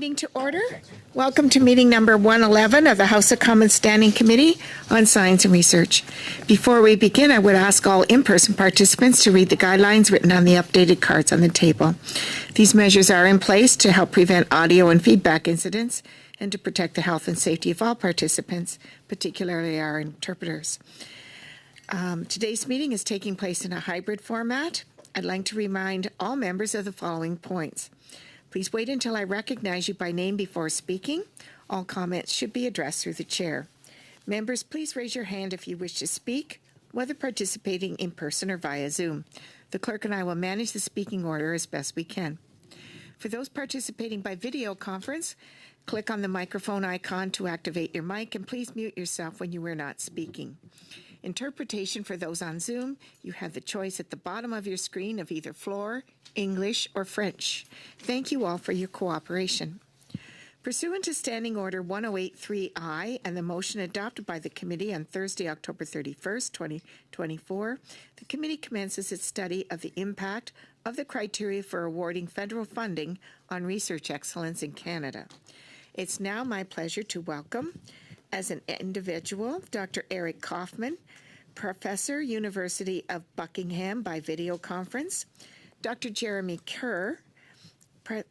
meeting to order. Welcome to meeting number 111 of the House of Commons Standing Committee on Science and Research. Before we begin, I would ask all in-person participants to read the guidelines written on the updated cards on the table. These measures are in place to help prevent audio and feedback incidents and to protect the health and safety of all participants, particularly our interpreters. Today's meeting is taking place in a hybrid format. I'd like to remind all members of the following points. Please wait until I recognize you by name before speaking. All comments should be addressed through the chair. Members, please raise your hand if you wish to speak, whether participating in person or via Zoom. The clerk and I will manage the speaking order as best we can. For those participating by video conference, click on the microphone icon to activate your mic, and please mute yourself when you are not speaking. Interpretation for those on Zoom, you have the choice at the bottom of your screen of either floor, English, or French. Thank you all for your cooperation. Pursuant to Standing Order 1083I and the motion adopted by the committee on Thursday, October 31st, 2024, the committee commences its study of the impact of the criteria for awarding federal funding on research excellence in Canada. It's now my pleasure to welcome, as an individual, Dr. Eric Kaufman, Professor, University of Buckingham by video conference, Dr. Jeremy Kerr,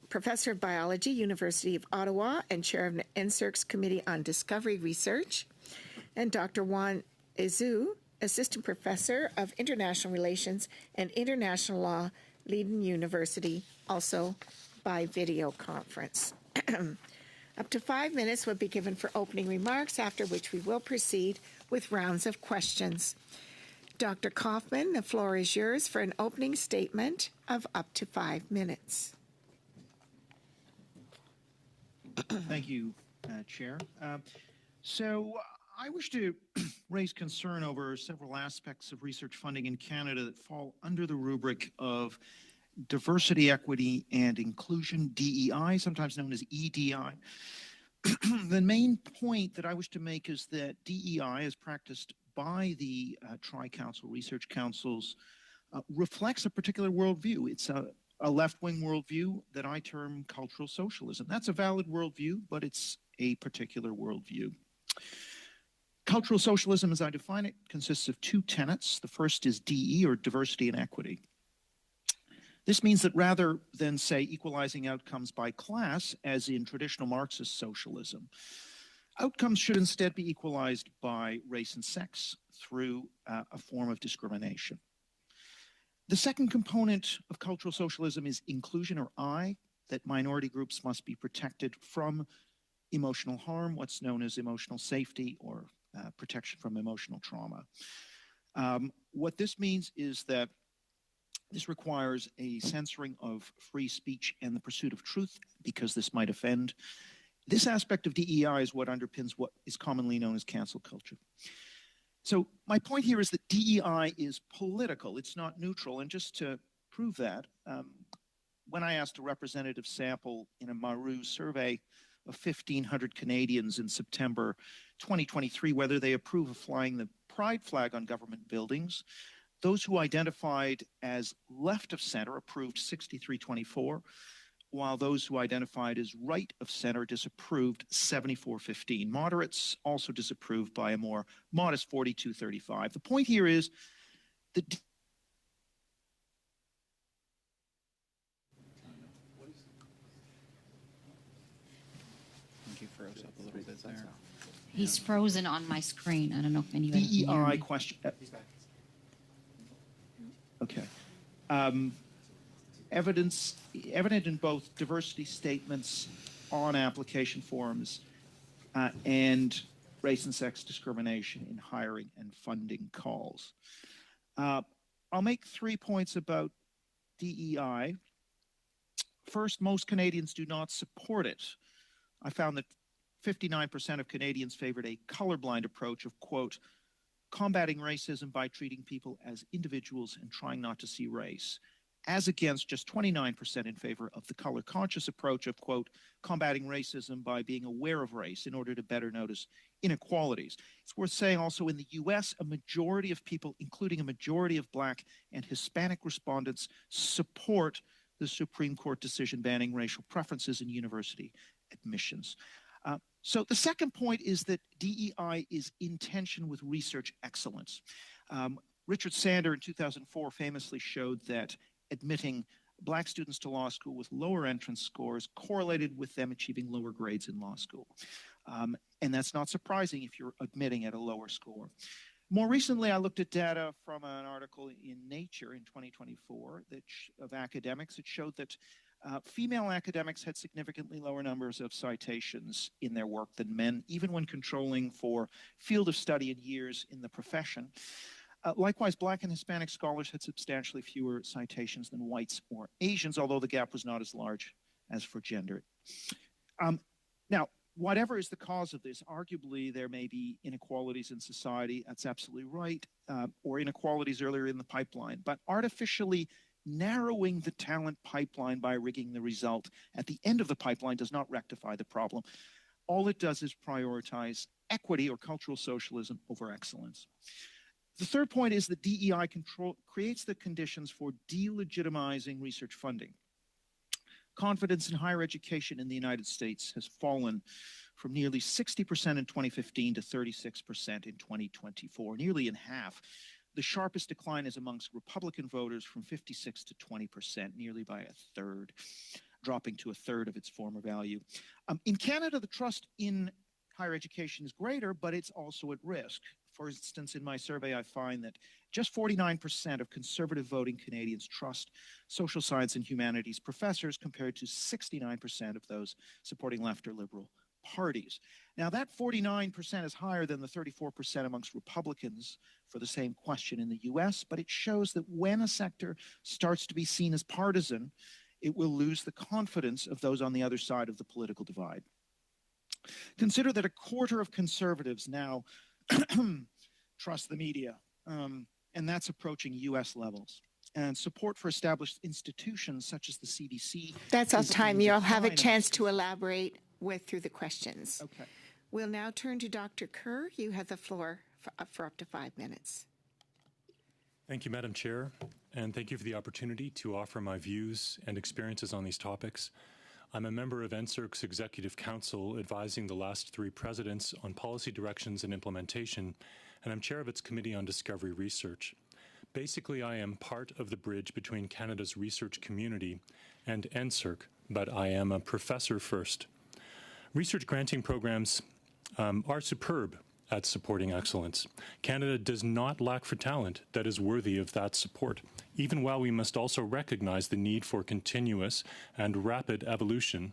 Professor of Biology, University of Ottawa, and Chair of NSERC's Committee on Discovery Research, and Dr. Juan Izu, Assistant Professor of International Relations and International Law, Leiden University, also by video conference. Up to 5 minutes will be given for opening remarks, after which we will proceed with rounds of questions. Dr. Kaufman, the floor is yours for an opening statement of up to 5 minutes. Thank you, Chair. So I wish to raise concern over several aspects of research funding in Canada that fall under the rubric of diversity, equity, and inclusion, DEI, sometimes known as EDI. The main point that I wish to make is that DEI, as practiced by the Tri-Council Research Councils, reflects a particular worldview. It's a left-wing worldview that I term cultural socialism. That's a valid worldview, but it's a particular worldview. Cultural socialism, as I define it, consists of two tenets. The first is DE, or diversity and equity. This means that rather than, say, equalizing outcomes by class, as in traditional Marxist socialism, outcomes should instead be equalized by race and sex through a form of discrimination. The second component of cultural socialism is inclusion, or I, that minority groups must be protected from emotional harm, what's known as emotional safety, or protection from emotional trauma. What this means is that this requires a censoring of free speech and the pursuit of truth, because this might offend. This aspect of DEI is what underpins what is commonly known as cancel culture. So my point here is that DEI is political. It's not neutral. And just to prove that, when I asked a representative sample in a Maru survey of 1,500 Canadians in September 2023 whether they approve of flying the pride flag on government buildings, those who identified as left of center approved 63-24, while those who identified as right of center disapproved 74-15. Moderates also disapproved by a more modest 42-35. The point here is that He froze up a little bit there. He's frozen on my screen. I don't know if anybody can hear DEI me. question. Okay. Evident in both diversity statements on application forms and race and sex discrimination in hiring and funding calls. I'll make 3 points about DEI. First, most Canadians do not support it. I found that 59% of Canadians favored a colorblind approach of, quote, combating racism by treating people as individuals and trying not to see race, as against just 29% in favor of the color-conscious approach of, quote, combating racism by being aware of race in order to better notice inequalities. It's worth saying also in the U.S., a majority of people, including a majority of Black and Hispanic respondents, support the Supreme Court decision banning racial preferences in university admissions. So the second point is that DEI is in tension with research excellence. Richard Sander in 2004 famously showed that admitting Black students to law school with lower entrance scores correlated with them achieving lower grades in law school. And that's not surprising if you're admitting at a lower score. More recently, I looked at data from an article in Nature in 2024 of academics. It showed that female academics had significantly lower numbers of citations in their work than men, even when controlling for field of study and years in the profession. Likewise, Black and Hispanic scholars had substantially fewer citations than whites or Asians, although the gap was not as large as for gender. Now, whatever is the cause of this, arguably there may be inequalities in society, that's absolutely right, or inequalities earlier in the pipeline, but artificially narrowing the talent pipeline by rigging the result at the end of the pipeline does not rectify the problem. All it does is prioritize equity or cultural socialism over excellence. The third point is that DEI creates the conditions for delegitimizing research funding. Confidence in higher education in the United States has fallen from nearly 60% in 2015 to 36% in 2024, nearly in half. The sharpest decline is amongst Republican voters from 56 to 20%, nearly by a third, dropping to a third of its former value. In Canada, the trust in higher education is greater, but it's also at risk. For instance, in my survey, I find that just 49% of conservative voting Canadians trust social science and humanities professors compared to 69% of those supporting left or liberal parties. Now, that 49% is higher than the 34% amongst Republicans for the same question in the US, but it shows that when a sector starts to be seen as partisan, it will lose the confidence of those on the other side of the political divide. Consider that a quarter of conservatives now trust the media, and that's approaching US levels. And support for established institutions such as the CBC. That's our time. You'll have a chance to elaborate through the questions. Okay. We'll now turn to Dr. Kerr. You have the floor for up to 5 minutes. Thank you, Madam Chair, and thank you for the opportunity to offer my views and experiences on these topics. I'm a member of NSERC's Executive Council advising the last 3 presidents on policy directions and implementation, and I'm chair of its Committee on Discovery Research. Basically, I am part of the bridge between Canada's research community and NSERC, but I am a professor first. Research granting programs are superb at supporting excellence. Canada does not lack for talent that is worthy of that support, even while we must also recognize the need for continuous and rapid evolution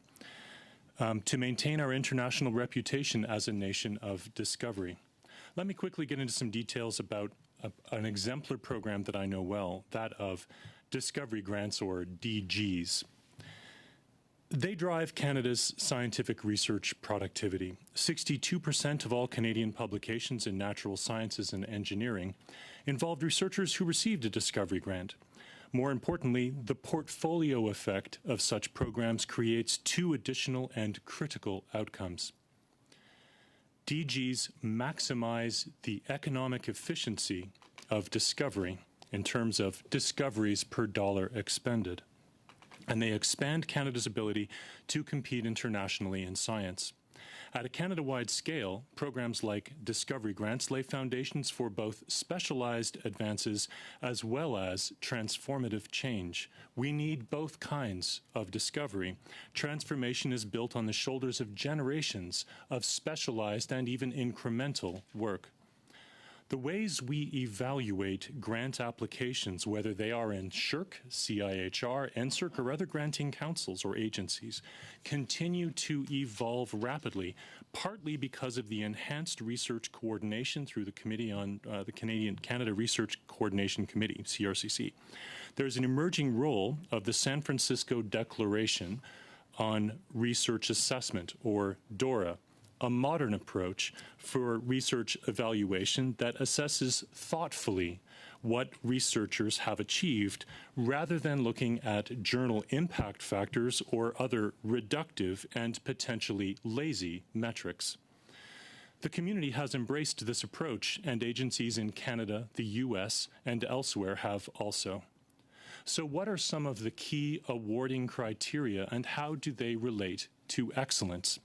to maintain our international reputation as a nation of discovery. Let me quickly get into some details about an exemplar program that I know well, that of Discovery Grants, or DGs. They drive Canada's scientific research productivity. 62% of all Canadian publications in natural sciences and engineering involved researchers who received a Discovery Grant. More importantly, the portfolio effect of such programs creates 2 additional and critical outcomes. DGs maximize the economic efficiency of discovery in terms of discoveries per dollar expended, and they expand Canada's ability to compete internationally in science. At a Canada-wide scale, programs like Discovery Grants lay foundations for both specialized advances as well as transformative change. We need both kinds of discovery. Transformation is built on the shoulders of generations of specialized and even incremental work. The ways we evaluate grant applications, whether they are in SSHRC, CIHR, NSERC, or other granting councils or agencies, continue to evolve rapidly, partly because of the enhanced research coordination through the Committee on the Canada Research Coordination Committee, CRCC. There's an emerging role of the San Francisco Declaration on Research Assessment, or DORA, a modern approach for research evaluation that assesses thoughtfully what researchers have achieved rather than looking at journal impact factors or other reductive and potentially lazy metrics. The community has embraced this approach, and agencies in Canada, the US, and elsewhere have also. So what are some of the key awarding criteria, and how do they relate to excellence.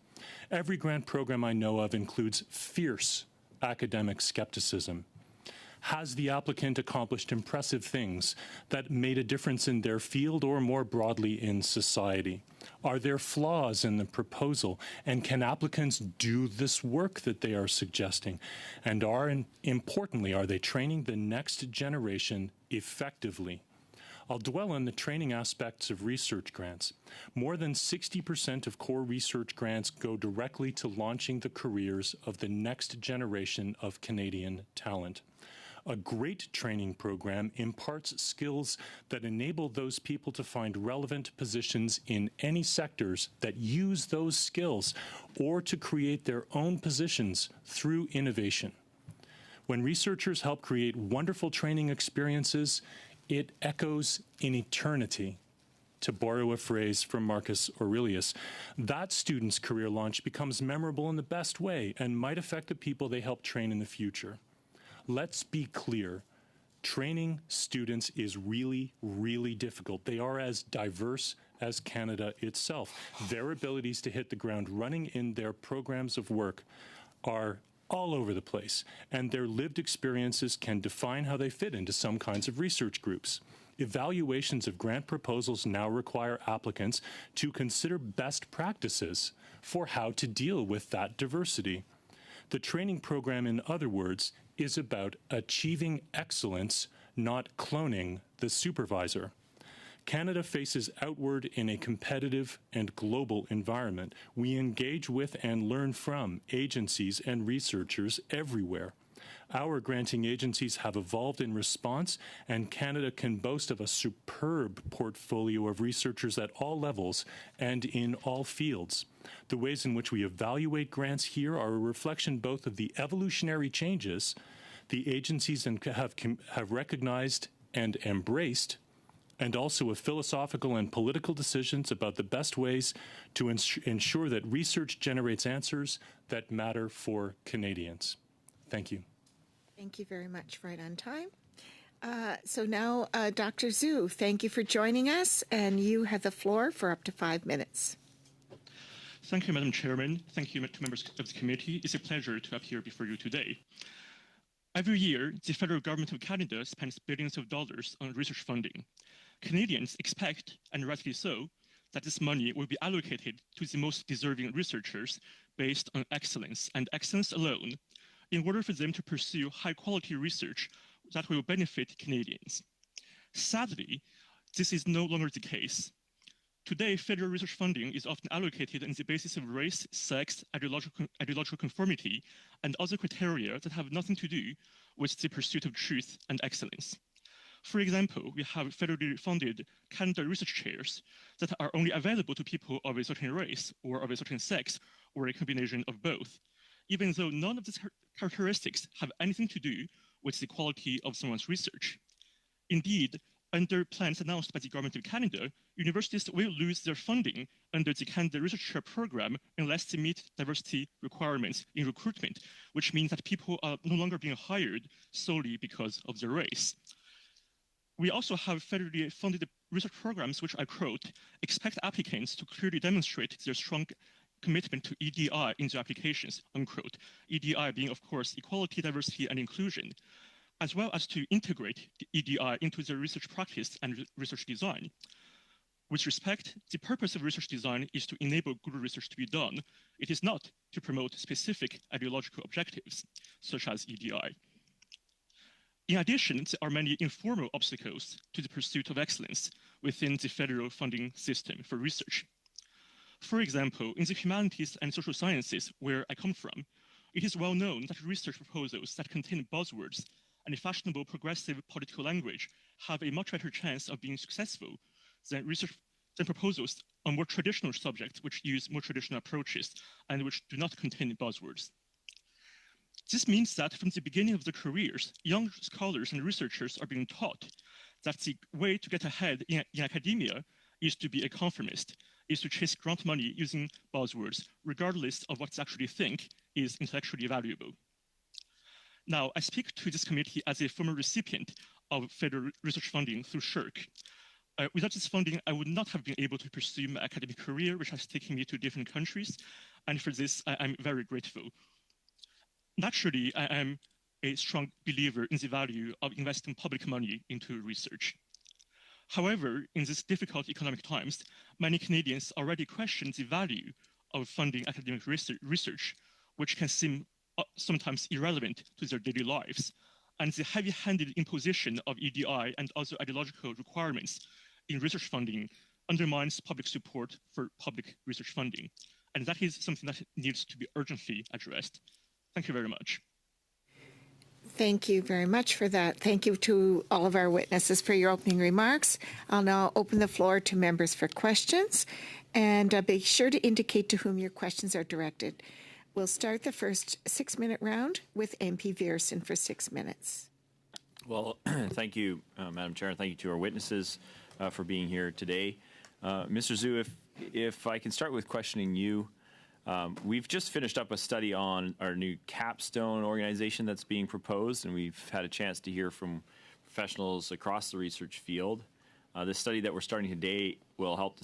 Every grant program I know of includes fierce academic skepticism. Has the applicant accomplished impressive things that made a difference in their field or more broadly in society? Are there flaws in the proposal? And can applicants do this work that they are suggesting? And importantly, are they training the next generation effectively? I'll dwell on the training aspects of research grants. More than 60% of core research grants go directly to launching the careers of the next generation of Canadian talent. A great training program imparts skills that enable those people to find relevant positions in any sectors that use those skills or to create their own positions through innovation. When researchers help create wonderful training experiences, it echoes in eternity. To borrow a phrase from Marcus Aurelius, that student's career launch becomes memorable in the best way and might affect the people they help train in the future. Let's be clear. Training students is really, really difficult. They are as diverse as Canada itself. Their abilities to hit the ground running in their programs of work are all over the place, and their lived experiences can define how they fit into some kinds of research groups. Evaluations of grant proposals now require applicants to consider best practices for how to deal with that diversity. The training program, in other words, is about achieving excellence, not cloning the supervisor. Canada faces outward in a competitive and global environment. We engage with and learn from agencies and researchers everywhere. Our granting agencies have evolved in response, and Canada can boast of a superb portfolio of researchers at all levels and in all fields. The ways in which we evaluate grants here are a reflection both of the evolutionary changes the agencies have recognized and embraced, and also of philosophical and political decisions about the best ways to ensure that research generates answers that matter for Canadians. Thank you. Thank you very much. Right on time. So now, Dr. Zhu, thank you for joining us, and you have the floor for up to 5 minutes. Thank you, Madam Chairman. Thank you to members of the committee. It's a pleasure to appear before you today. Every year, the federal government of Canada spends billions of dollars on research funding. Canadians expect, and rightly so, that this money will be allocated to the most deserving researchers based on excellence and excellence alone, in order for them to pursue high-quality research that will benefit Canadians. Sadly, this is no longer the case. Today, federal research funding is often allocated on the basis of race, sex, ideological conformity, and other criteria that have nothing to do with the pursuit of truth and excellence. For example, we have federally funded Canada research chairs that are only available to people of a certain race or of a certain sex or a combination of both, even though none of these characteristics have anything to do with the quality of someone's research. Indeed, under plans announced by the Government of Canada, universities will lose their funding under the Canada Research Chair Program unless they meet diversity requirements in recruitment, which means that people are no longer being hired solely because of their race. We also have federally funded research programs which, I quote, expect applicants to clearly demonstrate their strong commitment to EDI in their applications, unquote. EDI being, of course, equality, diversity, and inclusion, as well as to integrate the EDI into their research practice and research design. With respect, the purpose of research design is to enable good research to be done. It is not to promote specific ideological objectives, such as EDI. In addition, there are many informal obstacles to the pursuit of excellence within the federal funding system for research. For example, in the humanities and social sciences, where I come from, it is well known that research proposals that contain buzzwords and a fashionable progressive political language have a much better chance of being successful than proposals on more traditional subjects which use more traditional approaches and which do not contain buzzwords. This means that from the beginning of their careers, young scholars and researchers are being taught that the way to get ahead in academia is to be a conformist, is to chase grant money using buzzwords, regardless of what they actually think is intellectually valuable. Now, I speak to this committee as a former recipient of federal research funding through SSHRC. Without this funding, I would not have been able to pursue my academic career, which has taken me to different countries. And for this, I'm very grateful. Naturally, I am a strong believer in the value of investing public money into research. However, in these difficult economic times, many Canadians already question the value of funding academic research, which can seem sometimes irrelevant to their daily lives. And the heavy-handed imposition of EDI and other ideological requirements in research funding undermines public support for public research funding. And that is something that needs to be urgently addressed. Thank you very much. Thank you very much for that. Thank you to all of our witnesses for your opening remarks. I'll now open the floor to members for questions, and be sure to indicate to whom your questions are directed. We'll start the first 6-minute round with MP Viersen for 6 minutes. Well, thank you, Madam Chair, and thank you to our witnesses for being here today. Mr. Zhu, if I can start with questioning you. We've just finished up a study on our new capstone organization that's being proposed, and we've had a chance to hear from professionals across the research field. This study that we're starting today will help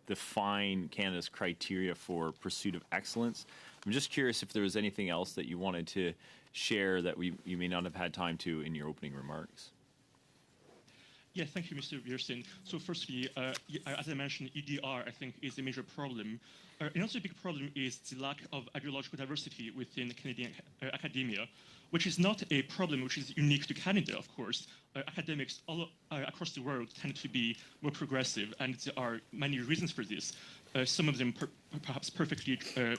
define Canada's criteria for pursuit of excellence. I'm just curious if there was anything else that you wanted to share that you may not have had time to in your opening remarks. Yeah, thank you, Mr. Viersen. So firstly, as I mentioned, EDR, I think, is a major problem. Another big problem is the lack of ideological diversity within Canadian academia, which is not a problem which is unique to Canada, of course. Academics all across the world tend to be more progressive, and there are many reasons for this. Some of them perhaps perfectly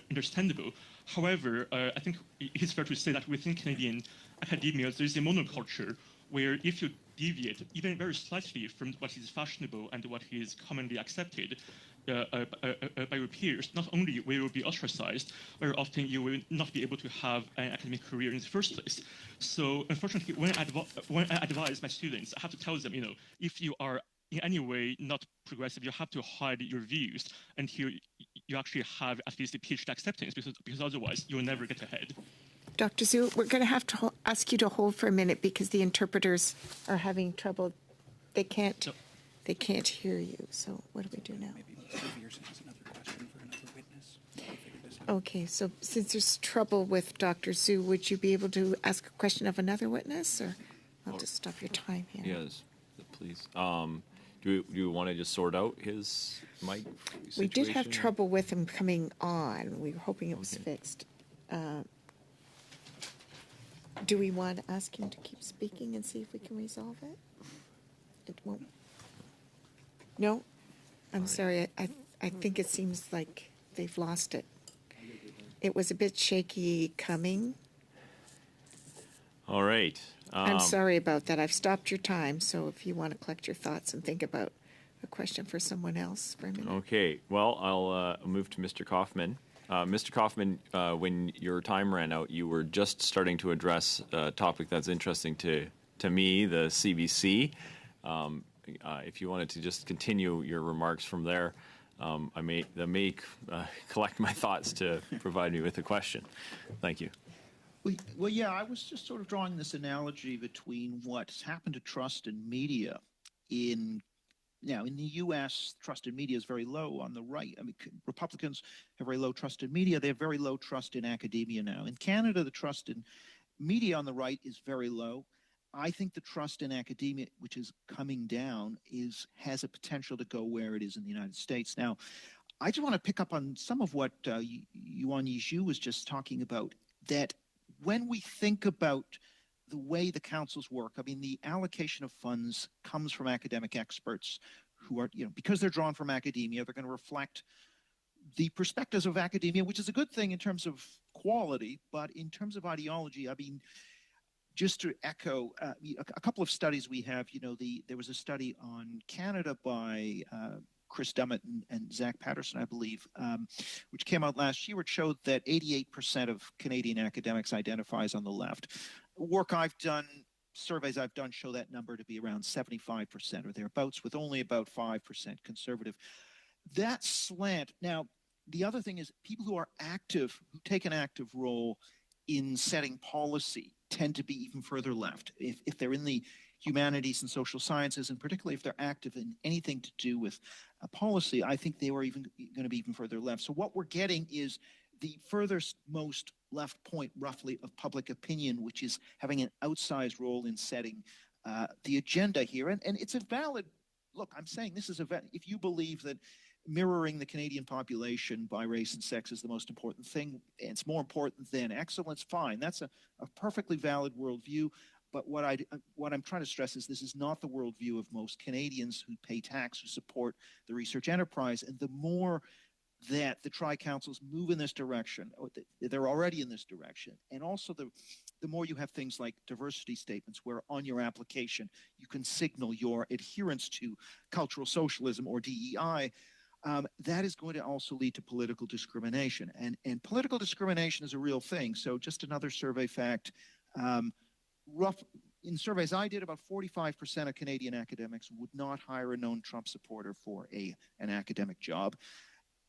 understandable. However, I think it is fair to say that within Canadian academia, there is a monoculture where if you deviate even very slightly from what is fashionable and what is commonly accepted by your peers, not only will you be ostracized, very often you will not be able to have an academic career in the first place. So unfortunately, when I advise my students, I have to tell them, if you are in any way not progressive, you have to hide your views until you actually have at least a PhD acceptance, because otherwise you will never get ahead. Dr. Zhu, we're going to have to ask you to hold for a minute because the interpreters are having trouble. They can't hear you. So what do we do now? Maybe Mr. Viersen has another question for another witness. We'll figure this out. Okay, so since there's trouble with Dr. Zhu, would you be able to ask a question of another witness, or I'll just stop your time here? Yes, please. Do you want to just sort out his mic situation? We did have trouble with him coming on. We were hoping it was fixed. Do we want to ask him to keep speaking and see if we can resolve it? It won't. No? I'm sorry. I think it seems like they've lost it. It was a bit shaky coming. All right. I'm sorry about that. I've stopped your time, so if you want to collect your thoughts and think about a question for someone else for a minute. Okay. Well, I'll move to Mr. Kaufman. Mr. Kaufman, when your time ran out, you were just starting to address a topic that's interesting to me, the CBC. If you wanted to just continue your remarks from there, I may collect my thoughts to provide me with a question. Thank you. Well, yeah, I was just sort of drawing this analogy between what's happened to trust in media in the U.S., trust in media is very low on the right. I mean, Republicans have very low trust in media. They have very low trust in academia now. In Canada, the trust in media on the right is very low. I think the trust in academia, which is coming down, has a potential to go where it is in the United States. Now, I just want to pick up on some of what Yuan Yizhu was just talking about, that when we think about the way the councils work, I mean, the allocation of funds comes from academic experts who are, because they're drawn from academia, they're going to reflect the perspectives of academia, which is a good thing in terms of quality, but in terms of ideology, I mean, just to echo a couple of studies we have, there was a study on Canada by Chris Dummett and Zach Patterson, I believe, which came out last year, which showed that 88% of Canadian academics identifies on the left. Work I've done, surveys I've done show that number to be around 75% or thereabouts, with only about 5% conservative. That slant. Now, the other thing is people who are active, who take an active role in setting policy, tend to be even further left. If they're in the humanities and social sciences, and particularly if they're active in anything to do with policy, I think they were even going to be even further left. So what we're getting is the furthest most left point, roughly, of public opinion, which is having an outsized role in setting the agenda here. And it's a valid look. I'm saying this is if you believe that mirroring the Canadian population by race and sex is the most important thing, it's more important than excellence, fine. That's a perfectly valid worldview. But what I'm trying to stress is this is not the worldview of most Canadians who pay tax, who support the research enterprise. And the more that the tri-councils move in this direction, they're already in this direction, and also the more you have things like diversity statements where on your application you can signal your adherence to cultural socialism or DEI, that is going to also lead to political discrimination. And political discrimination is a real thing. So just another survey fact, in surveys I did, about 45% of Canadian academics would not hire a known Trump supporter for an academic job.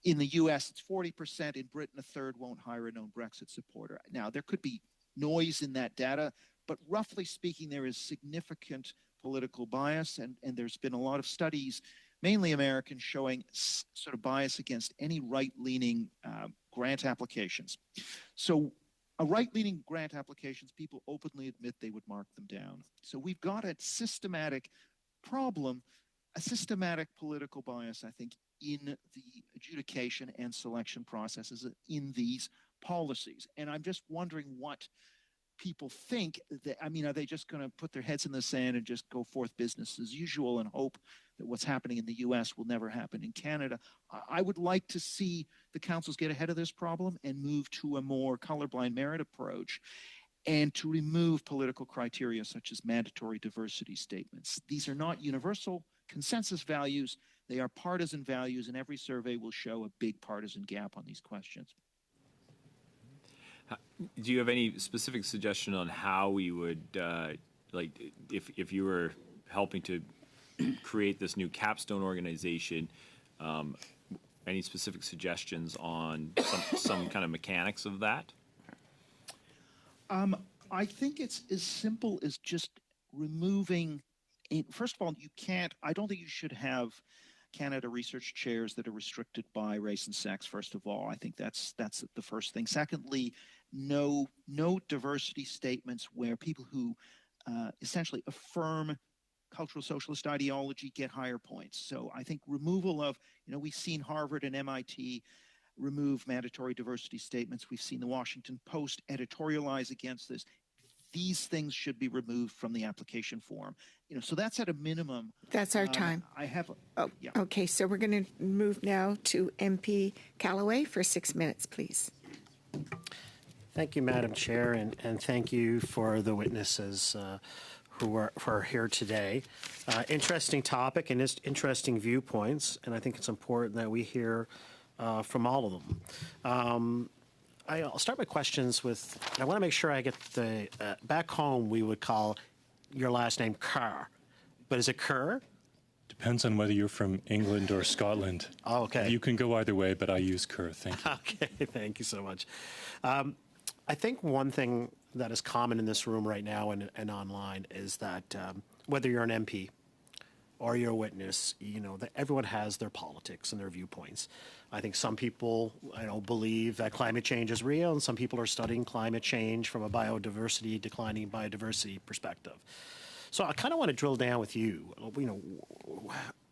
In the US, it's 40%. In Britain, a third won't hire a known Brexit supporter. Now, there could be noise in that data, but roughly speaking, there is significant political bias, and there's been a lot of studies, mainly American, showing sort of bias against any right-leaning grant applications. So a right-leaning grant applications, people openly admit they would mark them down. So we've got a systematic problem, a systematic political bias, I think, in the adjudication and selection processes in these policies. And I'm just wondering what people think. Are they just going to put their heads in the sand and just go forth business as usual and hope that what's happening in the US will never happen in Canada? I would like to see the councils get ahead of this problem and move to a more colorblind merit approach, and to remove political criteria such as mandatory diversity statements. These are not universal consensus values. They are partisan values, and every survey will show a big partisan gap on these questions. Do you have any specific suggestion on how we would, if you were helping to create this new capstone organization, any specific suggestions on some kind of mechanics of that? I think it's as simple as just removing. First of all, I don't think you should have Canada research chairs that are restricted by race and sex, first of all. I think that's the first thing. Secondly, no diversity statements where people who essentially affirm cultural socialist ideology get higher points. So I think removal of, we've seen Harvard and MIT remove mandatory diversity statements. We've seen the Washington Post editorialize against this. These things should be removed from the application form. So that's at a minimum. That's our time. Yeah. Okay, so we're going to move now to MP Callaway for 6 minutes, please. Thank you, Madam Chair, and thank you for the witnesses who are here today. Interesting topic and interesting viewpoints, and I think it's important that we hear from all of them. I'll start my questions with, I want to make sure I get the, back home we would call your last name Kerr, but is it Kerr? Depends on whether you're from England or Scotland. Oh, okay. You can go either way, but I use Kerr. Thank you. Okay, thank you so much. I think one thing that is common in this room right now and online is that whether you're an MP or you're a witness, that everyone has their politics and their viewpoints. I think some people, believe that climate change is real, and some people are studying climate change from a declining biodiversity perspective. So I kind of want to drill down with you.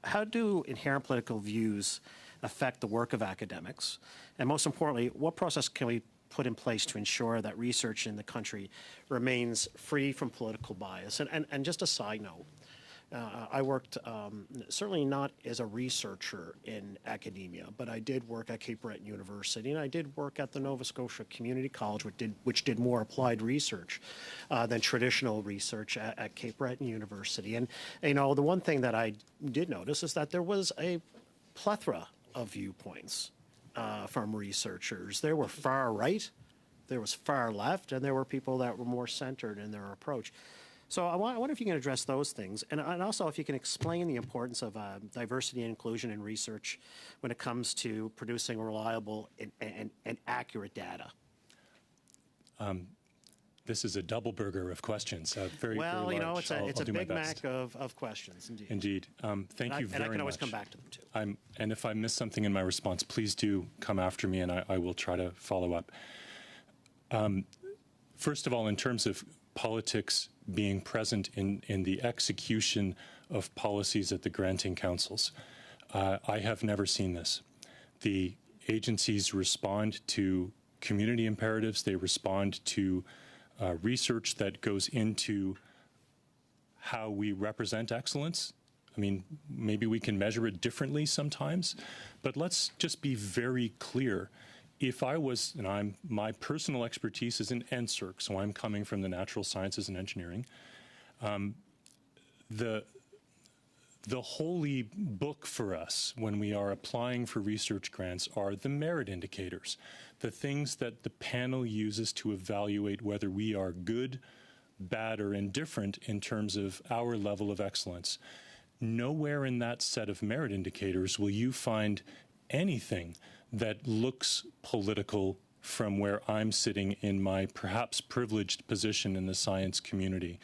How do inherent political views affect the work of academics? And most importantly, what process can we put in place to ensure that research in the country remains free from political bias? And just a side note, I worked certainly not as a researcher in academia, but I did work at Cape Breton University, and I did work at the Nova Scotia Community College, which did more applied research than traditional research at Cape Breton University. And the one thing that I did notice is that there was a plethora of viewpoints from researchers. There were far right, there was far left, and there were people that were more centered in their approach. So I wonder if you can address those things, and also if you can explain the importance of diversity and inclusion in research when it comes to producing reliable and accurate data. The this is a double burger of questions. Very, Well, very you know, large. it's I'll a do my Big best. Mac of questions, indeed. Indeed. Thank you very much. And I can always come back to them, too. And if I miss something in my response, please do come after me, and I will try to follow up. First of all, in terms of politics being present in the execution of policies at the granting councils, I have never seen this. The agencies respond to community imperatives. They respond to research that goes into how we represent excellence. I mean, maybe we can measure it differently sometimes, but let's just be very clear. If I was, and my personal expertise is in NSERC, so I'm coming from the natural sciences and engineering, the holy book for us when we are applying for research grants are the merit indicators, the things that the panel uses to evaluate whether we are good, bad, or indifferent in terms of our level of excellence. Nowhere in that set of merit indicators will you find anything that looks political from where I'm sitting in my perhaps privileged position in the science community.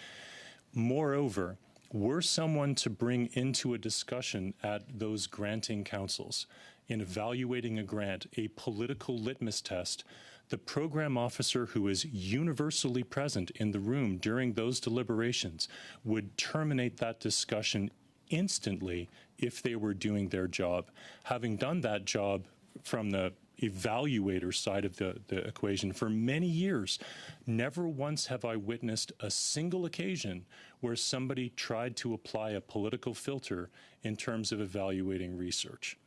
Moreover, were someone to bring into a discussion at those granting councils in evaluating a grant a political litmus test, the program officer who is universally present in the room during those deliberations would terminate that discussion instantly if they were doing their job. Having done that job from the evaluator side of the equation for many years, never once have I witnessed a single occasion where somebody tried to apply a political filter in terms of evaluating research.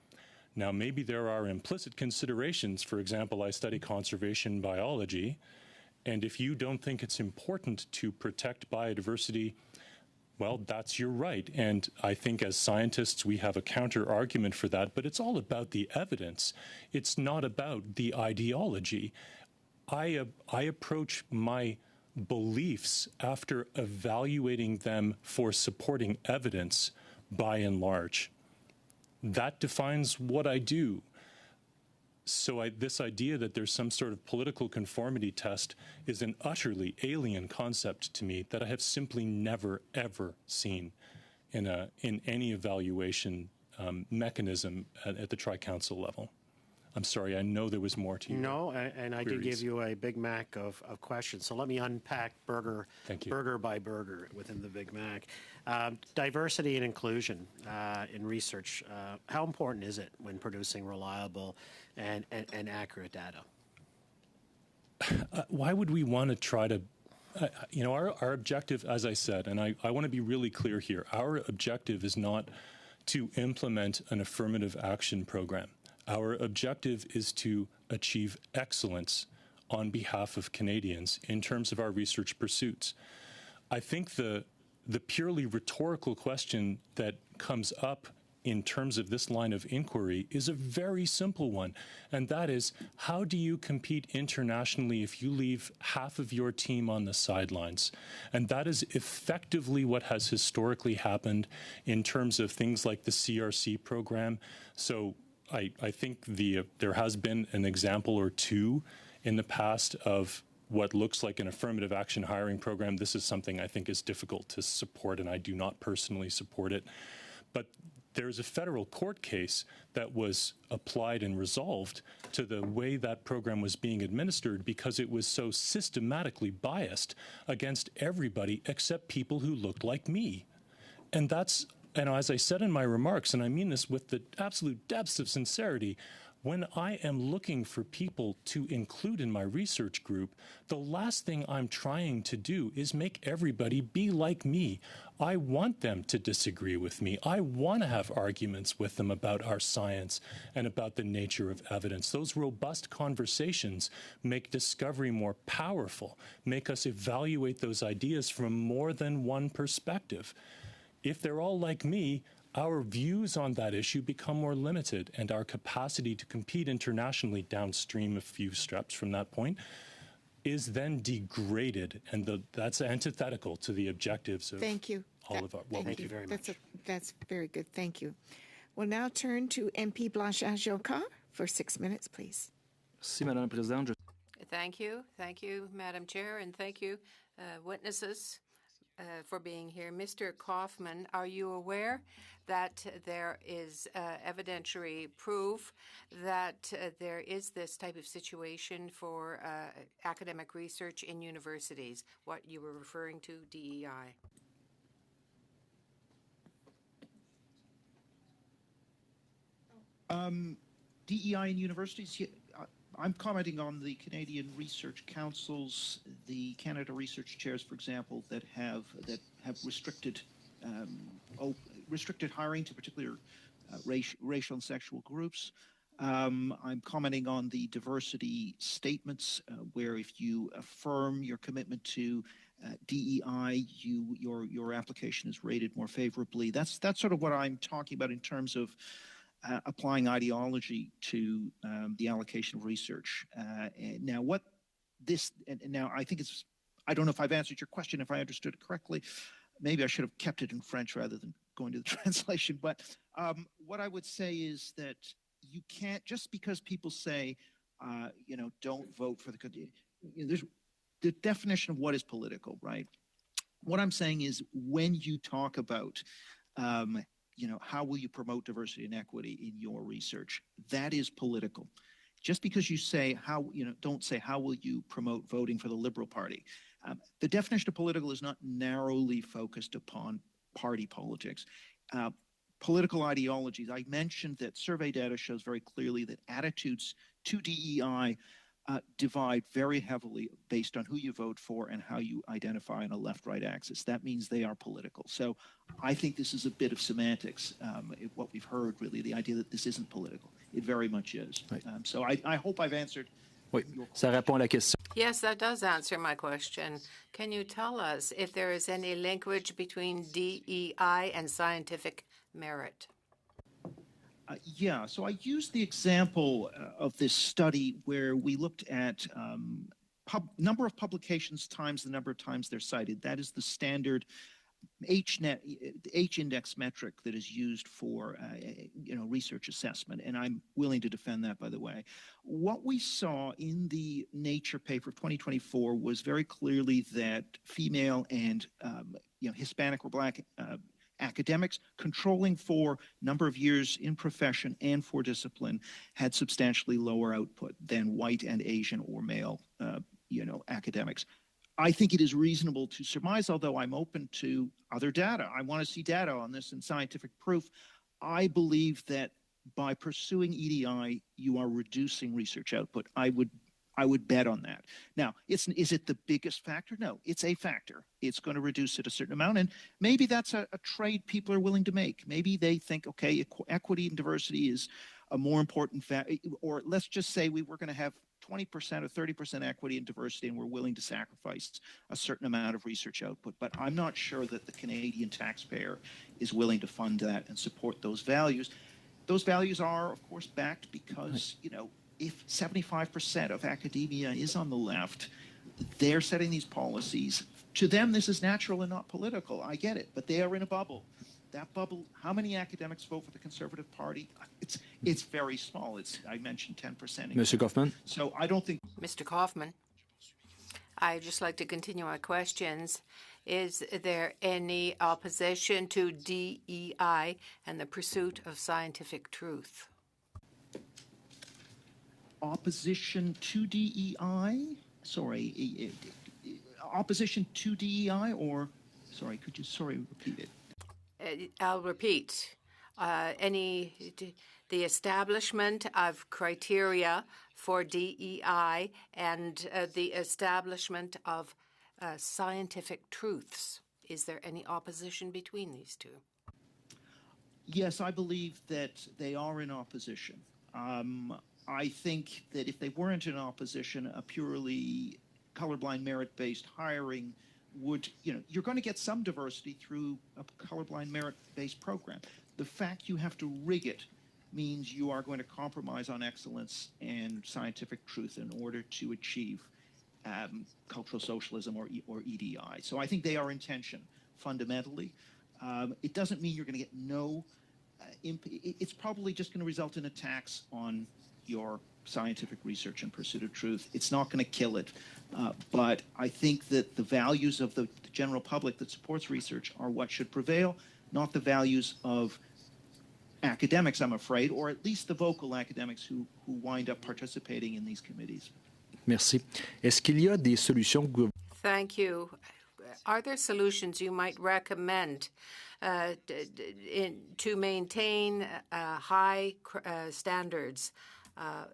Now, maybe there are implicit considerations. For example, I study conservation biology, and if you don't think it's important to protect biodiversity, well, that's your right. And I think as scientists, we have a counter argument for that, but it's all about the evidence. It's not about the ideology. I approach my beliefs after evaluating them for supporting evidence by and large. That defines what I do. So this idea that there's some sort of political conformity test is an utterly alien concept to me that I have simply never, ever seen in any evaluation mechanism at the Tri-Council level. I'm sorry, I know there was more to you. No, and I did give you a Big Mac of questions. So let me unpack burger by burger within the Big Mac. Diversity and inclusion in research, how important is it when producing reliable and accurate data? Why would we want to try to, our objective, as I said, and I want to be really clear here, our objective is not to implement an affirmative action program. Our objective is to achieve excellence on behalf of Canadians in terms of our research pursuits. I think the purely rhetorical question that comes up in terms of this line of inquiry is a very simple one, and that is, how do you compete internationally if you leave half of your team on the sidelines? And that is effectively what has historically happened in terms of things like the CRC program. So I think there has been an example or two in the past of what looks like an affirmative action hiring program. This is something I think is difficult to support, and I do not personally support it. But there's a federal court case that was applied and resolved to the way that program was being administered because it was so systematically biased against everybody except people who looked like me. And that's, and as I said in my remarks, and I mean this with the absolute depths of sincerity, when I am looking for people to include in my research group, the last thing I'm trying to do is make everybody be like me. I want them to disagree with me. I want to have arguments with them about our science and about the nature of evidence. Those robust conversations make discovery more powerful, make us evaluate those ideas from more than one perspective. If they're all like me, our views on that issue become more limited, and our capacity to compete internationally downstream a few steps from that point is then degraded, and that's antithetical to the objectives of Thank you. all of our. Well, Thank you very much. That's very good. Thank you. We'll now turn to MP Blanchard Joca for 6 minutes, please. Merci, Madame la Présidente. Thank you. Thank you, Madam Chair, and thank you, witnesses, for being here. Mr. Kaufman, are you aware that there is evidentiary proof that there is this type of situation for academic research in universities, what you were referring to, DEI? DEI in universities, I'm commenting on the Canadian Research Councils, the Canada Research Chairs, for example, that have restricted restricted hiring to particular racial and sexual groups. I'm commenting on the diversity statements, where if you affirm your commitment to DEI, your application is rated more favorably. That's sort of what I'm talking about in terms of applying ideology to the allocation of research. Now, now I think I don't know if I've answered your question, if I understood it correctly. Maybe I should have kept it in French rather than going to the translation. But what I would say is that you can't, just because people say, don't vote for there's the definition of what is political, right? What I'm saying is when you talk about how will you promote diversity and equity in your research? That is political. Just because you say don't say how will you promote voting for the Liberal Party. The definition of political is not narrowly focused upon party politics. Political ideologies. I mentioned that survey data shows very clearly that attitudes to DEI divide very heavily based on who you vote for and how you identify on a left-right axis. That means they are political. So I think this is a bit of semantics, what we've heard, really, the idea that this isn't political. It very much is. Oui. So I hope I've answered Oui, ça répond à la question. Yes, that does answer my question. Can you tell us if there is any linkage between DEI and scientific merit? Yeah, so I used the example of this study where we looked at number of publications times the number of times they're cited. That is the standard H-index metric that is used for research assessment, and I'm willing to defend that, by the way. What we saw in the Nature paper of 2024 was very clearly that female and Hispanic or Black academics controlling for number of years in profession and for discipline had substantially lower output than white and Asian or male academics. I think it is reasonable to surmise, although I'm open to other data. I want to see data on this and scientific proof. I believe that by pursuing EDI, you are reducing research output. I would bet on that. Now, is it the biggest factor? No, it's a factor. It's going to reduce it a certain amount, and maybe that's a trade people are willing to make. Maybe they think, okay, equity and diversity is a more important factor, or let's just say we were going to have 20% or 30% equity and diversity, and we're willing to sacrifice a certain amount of research output. But I'm not sure that the Canadian taxpayer is willing to fund that and support those values. Those values are, of course, backed because, if 75% of academia is on the left, they're setting these policies. To them, this is natural and not political. I get it, but they are in a bubble. That bubble, how many academics vote for the Conservative Party? It's very small. I mentioned 10%. Monsieur Kaufman? So I don't think... Mr. Kaufman, I'd just like to continue my questions. Is there any opposition to DEI and the pursuit of scientific truth? Opposition to DEI? Sorry, opposition to DEI or... Sorry, could you repeat it? I'll repeat. The establishment of criteria for DEI and the establishment of scientific truths. Is there any opposition between these two? Yes, I believe that they are in opposition. I think that if they weren't in opposition, a purely colorblind merit-based hiring would, you're going to get some diversity through a colorblind merit-based program. The fact you have to rig it means you are going to compromise on excellence and scientific truth in order to achieve cultural socialism or EDI. So I think they are in tension fundamentally. It doesn't mean you're going to get no, it's probably just going to result in a tax on, your scientific research and pursuit of truth. It's not going to kill it. But I think that the values of the general public that supports research are what should prevail, not the values of academics, I'm afraid, or at least the vocal academics who wind up participating in these committees. Merci. Est-ce qu'il y a des solutions Thank you. Are there solutions you might recommend to maintain high standards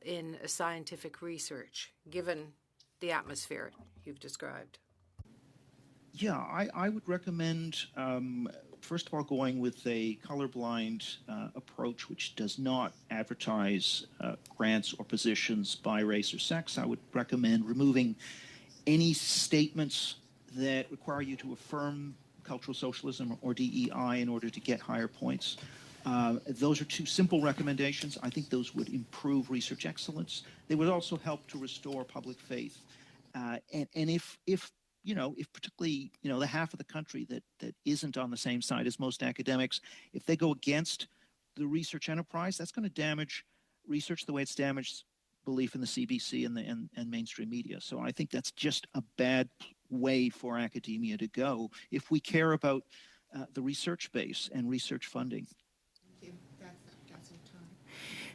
in scientific research, given the atmosphere you've described? Yeah, I would recommend, first of all, going with a colorblind approach which does not advertise grants or positions by race or sex. I would recommend removing any statements that require you to affirm cultural socialism or DEI in order to get higher points. Those are two simple recommendations. I think those would improve research excellence. They would also help to restore public faith. And if particularly, the half of the country that isn't on the same side as most academics, if they go against the research enterprise, that's going to damage research the way it's damaged belief in the CBC and mainstream media. So I think that's just a bad way for academia to go if we care about the research base and research funding.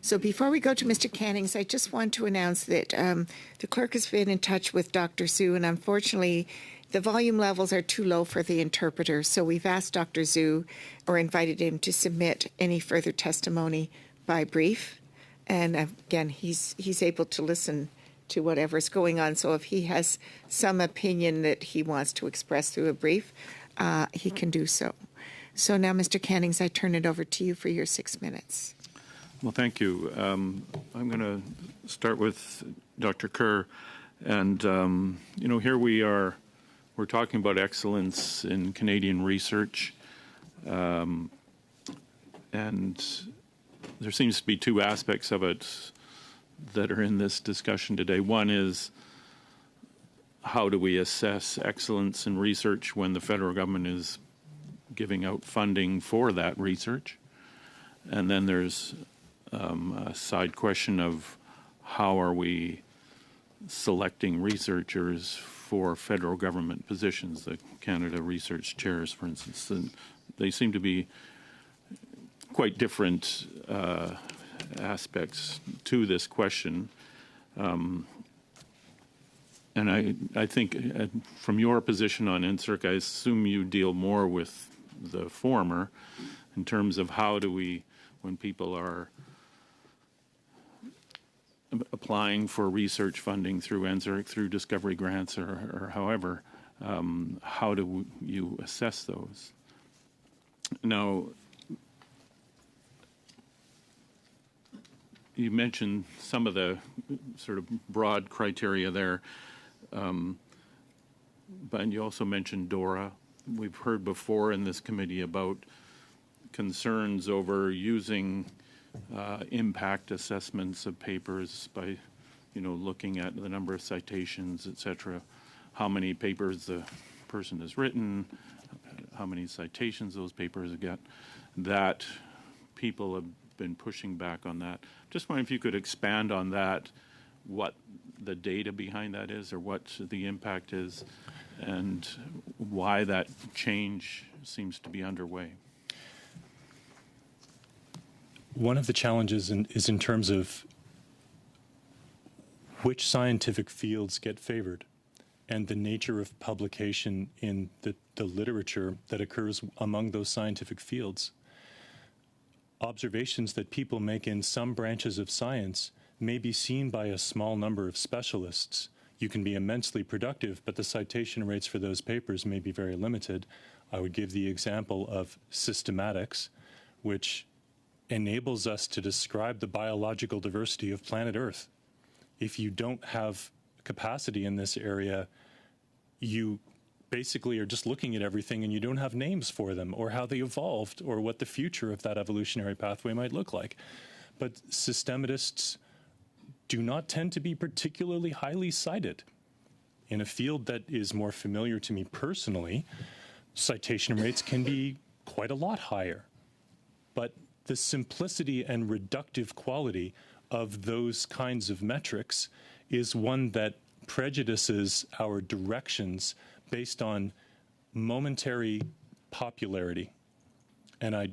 So before we go to Mr. Cannings, I just want to announce that the clerk has been in touch with Dr. Zhu, and unfortunately, the volume levels are too low for the interpreter. So we've asked Dr. Zhu, or invited him to submit any further testimony by brief. And again, he's able to listen to whatever's going on. So if he has some opinion that he wants to express through a brief, he can do so. So now, Mr. Cannings, I turn it over to you for your 6 minutes. Well, thank you. I'm going to start with Dr. Kerr. And, here we're talking about excellence in Canadian research. And there seems to be two aspects of it that are in this discussion today. One is, how do we assess excellence in research when the federal government is giving out funding for that research? And then there's a side question of how are we selecting researchers for federal government positions, the Canada Research Chairs, for instance. And they seem to be quite different aspects to this question. And I think from your position on NSERC, I assume you deal more with the former in terms of how do we, when people are applying for research funding through NSERC, through discovery grants, or however, how do you assess those? Now, you mentioned some of the sort of broad criteria there, but you also mentioned DORA. We've heard before in this committee about concerns over using impact assessments of papers by, looking at the number of citations, et cetera, how many papers the person has written, how many citations those papers get, that people have been pushing back on that. Just wondering if you could expand on that, what the data behind that is, or what the impact is, and why that change seems to be underway. One of the challenges is in terms of which scientific fields get favored and the nature of publication in the literature that occurs among those scientific fields. Observations that people make in some branches of science may be seen by a small number of specialists. You can be immensely productive, but the citation rates for those papers may be very limited. I would give the example of systematics, which enables us to describe the biological diversity of planet Earth. If you don't have capacity in this area, you basically are just looking at everything and you don't have names for them or how they evolved or what the future of that evolutionary pathway might look like. But systematists do not tend to be particularly highly cited. In a field that is more familiar to me personally, citation rates can be quite a lot higher. But the simplicity and reductive quality of those kinds of metrics is one that prejudices our directions based on momentary popularity. And I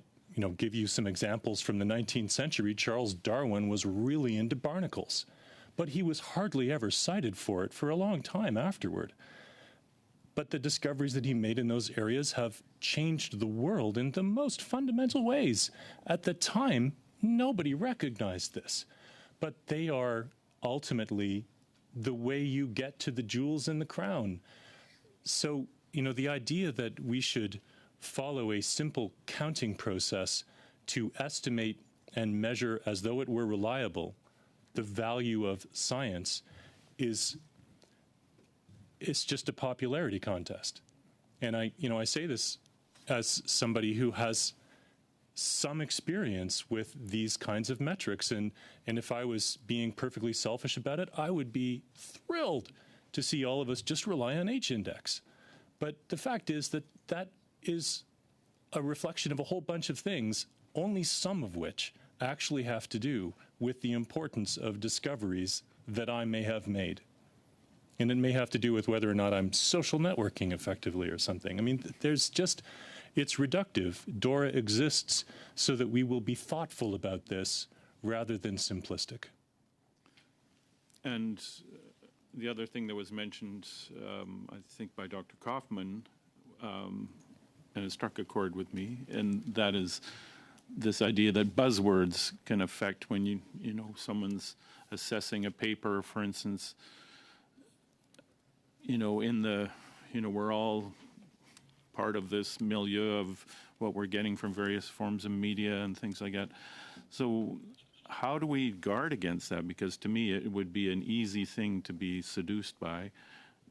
give you some examples from the 19th century. Charles Darwin was really into barnacles, but he was hardly ever cited for it for a long time afterward. But the discoveries that he made in those areas have changed the world in the most fundamental ways. At the time, nobody recognized this, but they are ultimately the way you get to the jewels in the crown. So, the idea that we should follow a simple counting process to estimate and measure as though it were reliable the value of science it's just a popularity contest. And I say this as somebody who has some experience with these kinds of metrics. And if I was being perfectly selfish about it, I would be thrilled to see all of us just rely on H-index. But the fact is that is a reflection of a whole bunch of things, only some of which actually have to do with the importance of discoveries that I may have made. And it may have to do with whether or not I'm social networking effectively or something. I mean, it's reductive. DORA exists so that we will be thoughtful about this rather than simplistic. And the other thing that was mentioned, I think by Dr. Kaufman, and it struck a chord with me, and that is this idea that buzzwords can affect when someone's assessing a paper, for instance. We're all part of this milieu of what we're getting from various forms of media and things like that. So how do we guard against that? Because to me, it would be an easy thing to be seduced by,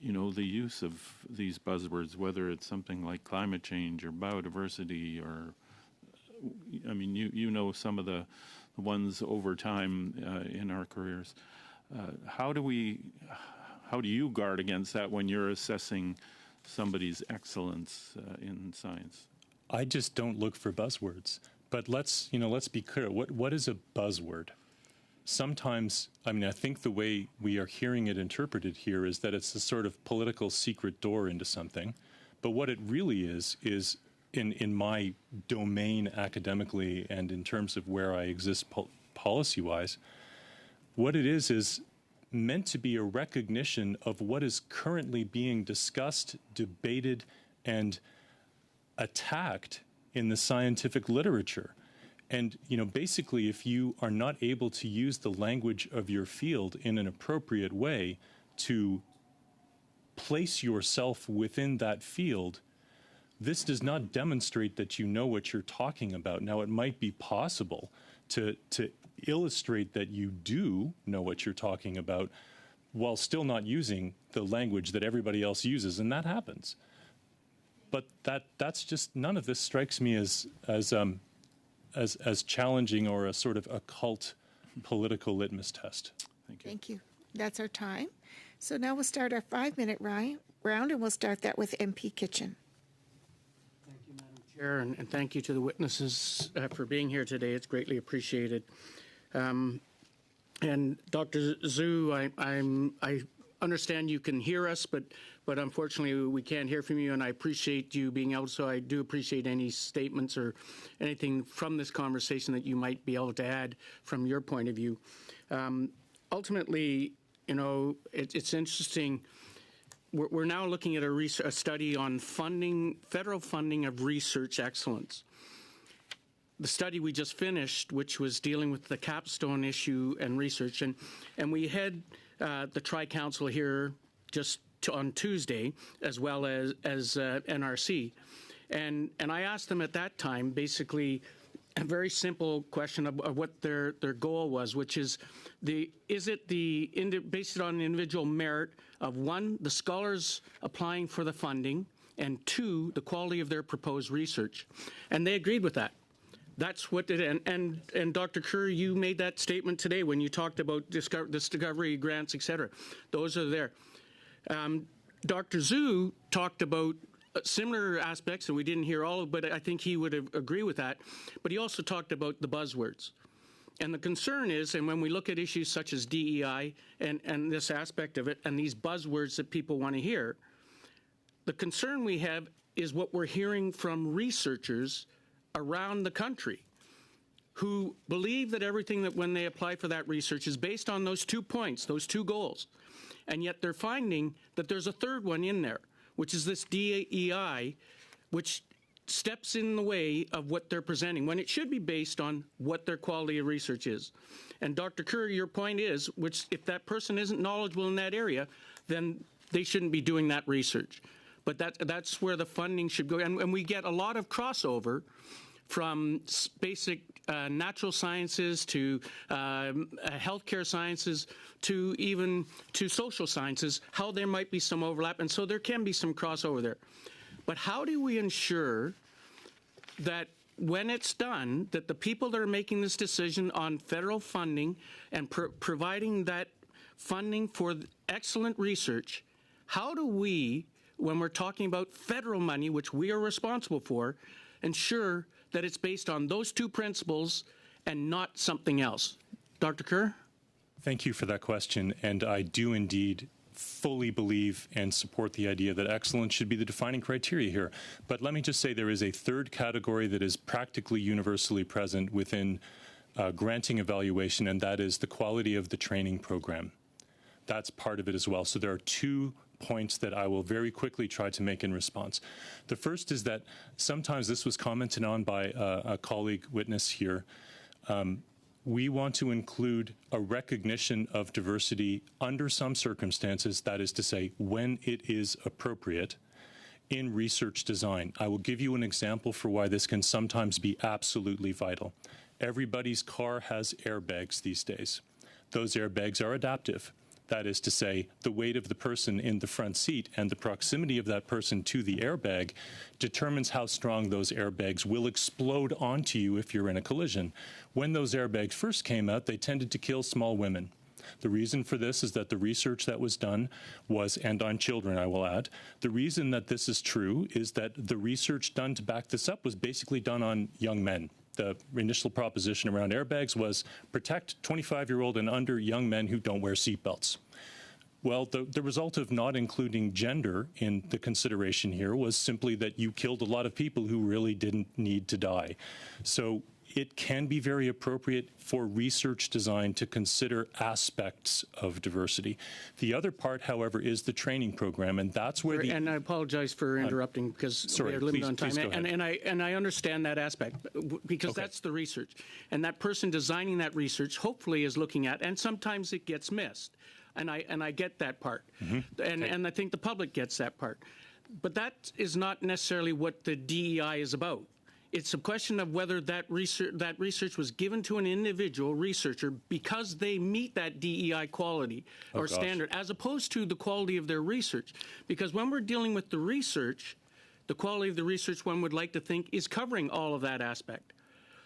the use of these buzzwords, whether it's something like climate change or biodiversity or, some of the ones over time in our careers. How do you guard against that when you're assessing somebody's excellence in science? I just don't look for buzzwords. But let's be clear. What is a buzzword? Sometimes, I think the way we are hearing it interpreted here is that it's a sort of political secret door into something. But what it really is in my domain academically and in terms of where I exist policy-wise, what it is meant to be a recognition of what is currently being discussed, debated, and attacked in the scientific literature. And, basically, if you are not able to use the language of your field in an appropriate way to place yourself within that field, this does not demonstrate that you know what you're talking about. Now, it might be possible to illustrate that you do know what you're talking about while still not using the language that everybody else uses, and that happens. But that's just, none of this strikes me as challenging or a sort of occult political litmus test. Thank you. Thank you. That's our time. So now we'll start our 5-minute round, and we'll start that with MP Kitchen. Thank you, Madam Chair, and thank you to the witnesses for being here today. It's greatly appreciated. And Dr. Zhu, I understand you can hear us, but unfortunately we can't hear from you, and I appreciate you being able, so I do appreciate any statements or anything from this conversation that you might be able to add from your point of view. Ultimately, it's interesting. We're now looking at a study on federal funding of research excellence. The study we just finished, which was dealing with the capstone issue and research, and we had the Tri-Council here just on Tuesday, as well as NRC, and I asked them at that time basically a very simple question of what their goal was, which is based on individual merit of, one, the scholars applying for the funding, and two, the quality of their proposed research, and they agreed with that. That's what it, and Dr. Kerr, you made that statement today when you talked about discovery grants, et cetera. Those are there. Dr. Zhu talked about similar aspects, and we didn't hear all of, but I think he would agree with that. But he also talked about the buzzwords. And the concern is, and when we look at issues such as DEI and this aspect of it and these buzzwords that people want to hear, the concern we have is what we're hearing from researchers around the country who believe that everything that when they apply for that research is based on those 2 points, those 2 goals. And yet they're finding that there's a third one in there, which is this DEI, which steps in the way of what they're presenting when it should be based on what their quality of research is. And Dr. Kerr, your point is, which if that person isn't knowledgeable in that area, then they shouldn't be doing that research. But that's where the funding should go. And we get a lot of crossover from basic natural sciences to healthcare sciences to even to social sciences, how there might be some overlap. And so there can be some crossover there. But how do we ensure that when it's done, that the people that are making this decision on federal funding and providing that funding for excellent research, how do we, when we're talking about federal money, which we are responsible for, ensure that it's based on those 2 principles and not something else? Dr. Kerr? Thank you for that question, and I do indeed fully believe and support the idea that excellence should be the defining criteria here. But let me just say there is a third category that is practically universally present within granting evaluation, and that is the quality of the training program. That's part of it as well. So there are 2 points that I will very quickly try to make in response. The first is that sometimes this was commented on by a colleague witness here. We want to include a recognition of diversity under some circumstances, that is to say, when it is appropriate, in research design. I will give you an example for why this can sometimes be absolutely vital. Everybody's car has airbags these days. Those airbags are adaptive. That is to say, the weight of the person in the front seat and the proximity of that person to the airbag determines how strong those airbags will explode onto you if you're in a collision. When those airbags first came out, they tended to kill small women. The reason for this is that the research that was done was, and on children I will add, the reason that this is true is that the research done to back this up was basically done on young men. The initial proposition around airbags was protect 25-year-old and under young men who don't wear seatbelts. Well, the result of not including gender in the consideration here was simply that you killed a lot of people who really didn't need to die. So it can be very appropriate for research design to consider aspects of diversity. The other part, however, is the training program, and that's where the... And I apologize for interrupting because we're limited on time. And I understand that aspect because that's the research. And that person designing that research hopefully is looking at, and sometimes it gets missed. And I get that part. And I think the public gets that part. But that is not necessarily what the DEI is about. It's a question of whether that research was given to an individual researcher because they meet that DEI quality or standard, as opposed to the quality of their research. Because when we're dealing with the research, the quality of the research, one would like to think, is covering all of that aspect.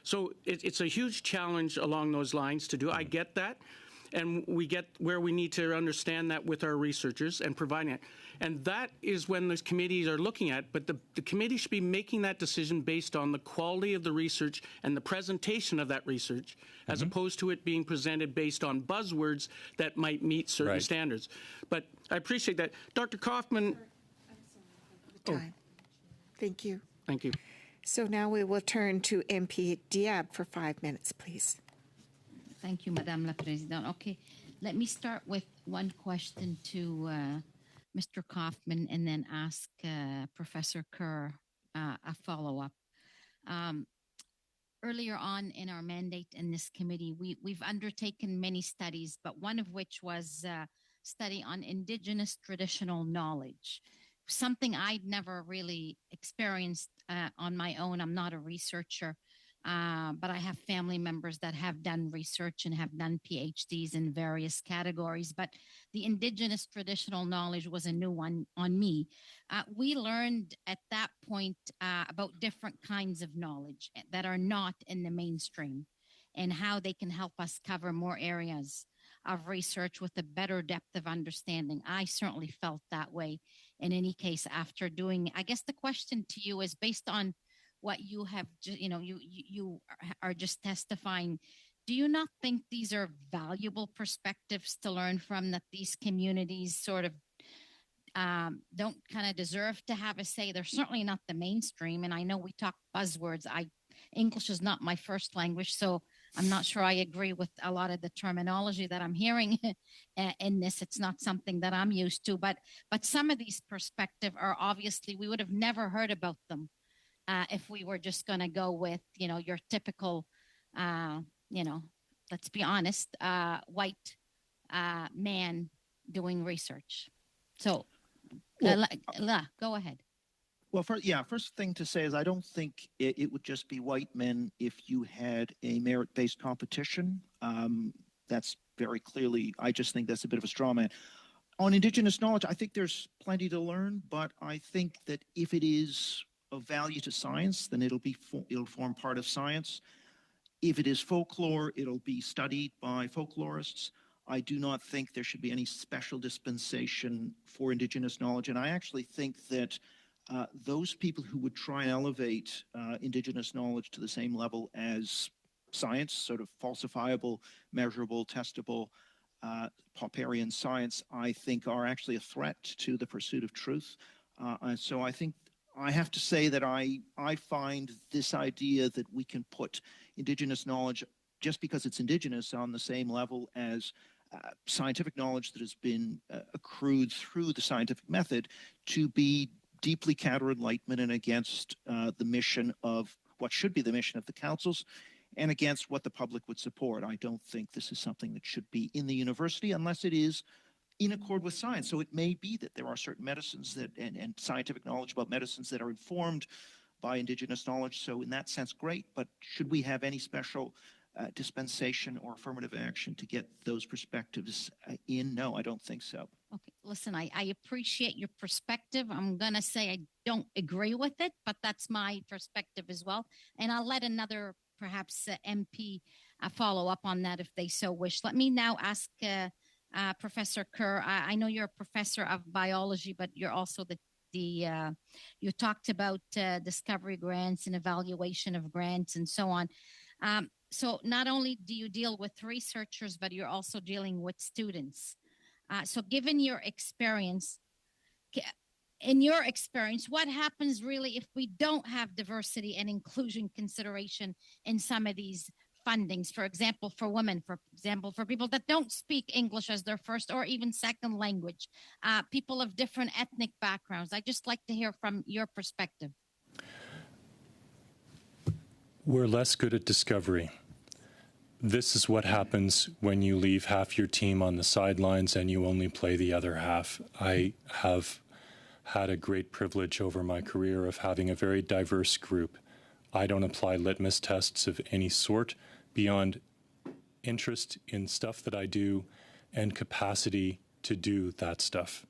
So it's a huge challenge along those lines to do. I get that. And we get where we need to understand that with our researchers and providing it. And that is when those committees are looking at, but the committee should be making that decision based on the quality of the research and the presentation of that research, as opposed to it being presented based on buzzwords that might meet certain standards. But I appreciate that. Dr. Kaufman. Time. Thank you. Thank you. So now we will turn to MP Diab for 5 minutes, please. Thank you, Madame la Présidente. Okay, let me start with one question to Mr. Kaufman and then ask Professor Kerr a follow-up. Earlier on in our mandate in this committee, we've undertaken many studies, but one of which was a study on Indigenous traditional knowledge, something I'd never really experienced on my own. I'm not a researcher. But I have family members that have done research and have done PhDs in various categories. But the Indigenous traditional knowledge was a new one on me. We learned at that point about different kinds of knowledge that are not in the mainstream and how they can help us cover more areas of research with a better depth of understanding. I certainly felt that way in any case after doing. I guess the question to you is based on what you have, you are just testifying. do you not think these are valuable perspectives to learn from, that these communities sort of don't kind of deserve to have a say? They're certainly not the mainstream. And I know we talk buzzwords. English is not my first language, so I'm not sure I agree with a lot of the terminology that I'm hearing in this. It's not something that I'm used to, but some of these perspectives are obviously, we would have never heard about them if we were just going to go with, your typical, let's be honest, white man doing research. So, go ahead. Well, first thing to say is I don't think it would just be white men if you had a merit-based competition. That's very clearly, I just think that's a bit of a straw man. On Indigenous knowledge, I think there's plenty to learn, but I think that if it is of value to science, then it'll form part of science. If it is folklore, it'll be studied by folklorists. I do not think there should be any special dispensation for Indigenous knowledge, and I actually think that those people who would try and elevate Indigenous knowledge to the same level as science, sort of falsifiable, measurable, testable, Popperian science, I think are actually a threat to the pursuit of truth. So I think I have to say that I find this idea that we can put Indigenous knowledge, just because it's Indigenous, on the same level as scientific knowledge that has been accrued through the scientific method, to be deeply counter-enlightenment and against the mission of what should be the mission of the councils, and against what the public would support. I don't think this is something that should be in the university unless it is in accord with science. So it may be that there are certain medicines that and scientific knowledge about medicines that are informed by Indigenous knowledge. So in that sense, great. But should we have any special dispensation or affirmative action to get those perspectives in? No, I don't think so. Okay, listen, I appreciate your perspective. I'm going to say I don't agree with it, but that's my perspective as well. And I'll let another, perhaps MP, follow up on that if they so wish. Let me now ask Professor Kerr. I know you're a professor of biology, but you're also you talked about discovery grants and evaluation of grants and so on. So not only do you deal with researchers, but you're also dealing with students. So given your experience, what happens really if we don't have diversity and inclusion consideration in some of these fundings? For example, for women, for example, for people that don't speak English as their first or even second language, people of different ethnic backgrounds. I'd just like to hear from your perspective. We're less good at discovery. This is what happens when you leave half your team on the sidelines and you only play the other half. I have had a great privilege over my career of having a very diverse group. I don't apply litmus tests of any sort beyond interest in stuff that I do and capacity to do that stuff.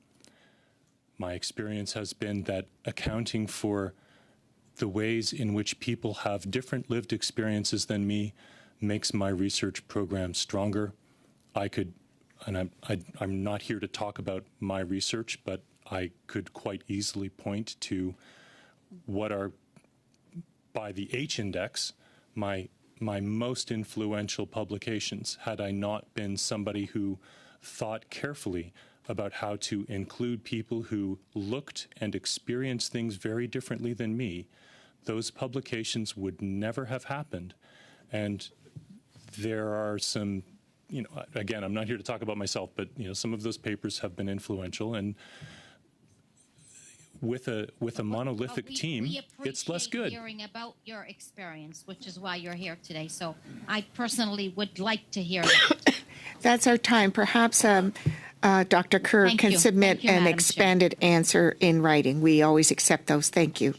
My experience has been that accounting for the ways in which people have different lived experiences than me makes my research program stronger. I'm not here to talk about my research, but I could quite easily point to what are, by the H-index, my most influential publications, had I not been somebody who thought carefully about how to include people who looked and experienced things very differently than me. Those publications would never have happened. And there are some, again, I'm not here to talk about myself, but, some of those papers have been influential. And with a monolithic team, it's less good. Hearing about your experience, which is why you're here today. So I personally would like to hear that. That's our time. Perhaps Dr. Kerr can submit an expanded answer in writing. We always accept those. Thank you.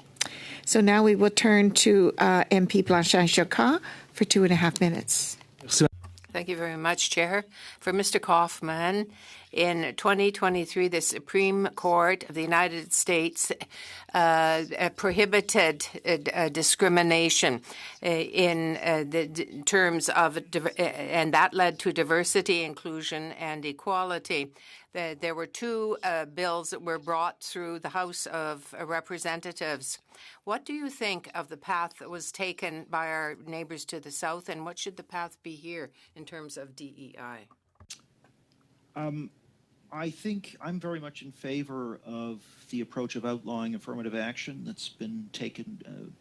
So now we will turn to MP Blanchard-Jacquat for 2.5 minutes. Thank you very much, Chair. For Mr. Kaufman, in 2023, the Supreme Court of the United States prohibited discrimination in the terms of, and that led to diversity, inclusion, and equality. There were two bills that were brought through the House of Representatives. What do you think of the path that was taken by our neighbors to the south, and what should the path be here in terms of DEI? I think I'm very much in favor of the approach of outlawing affirmative action that's been taken,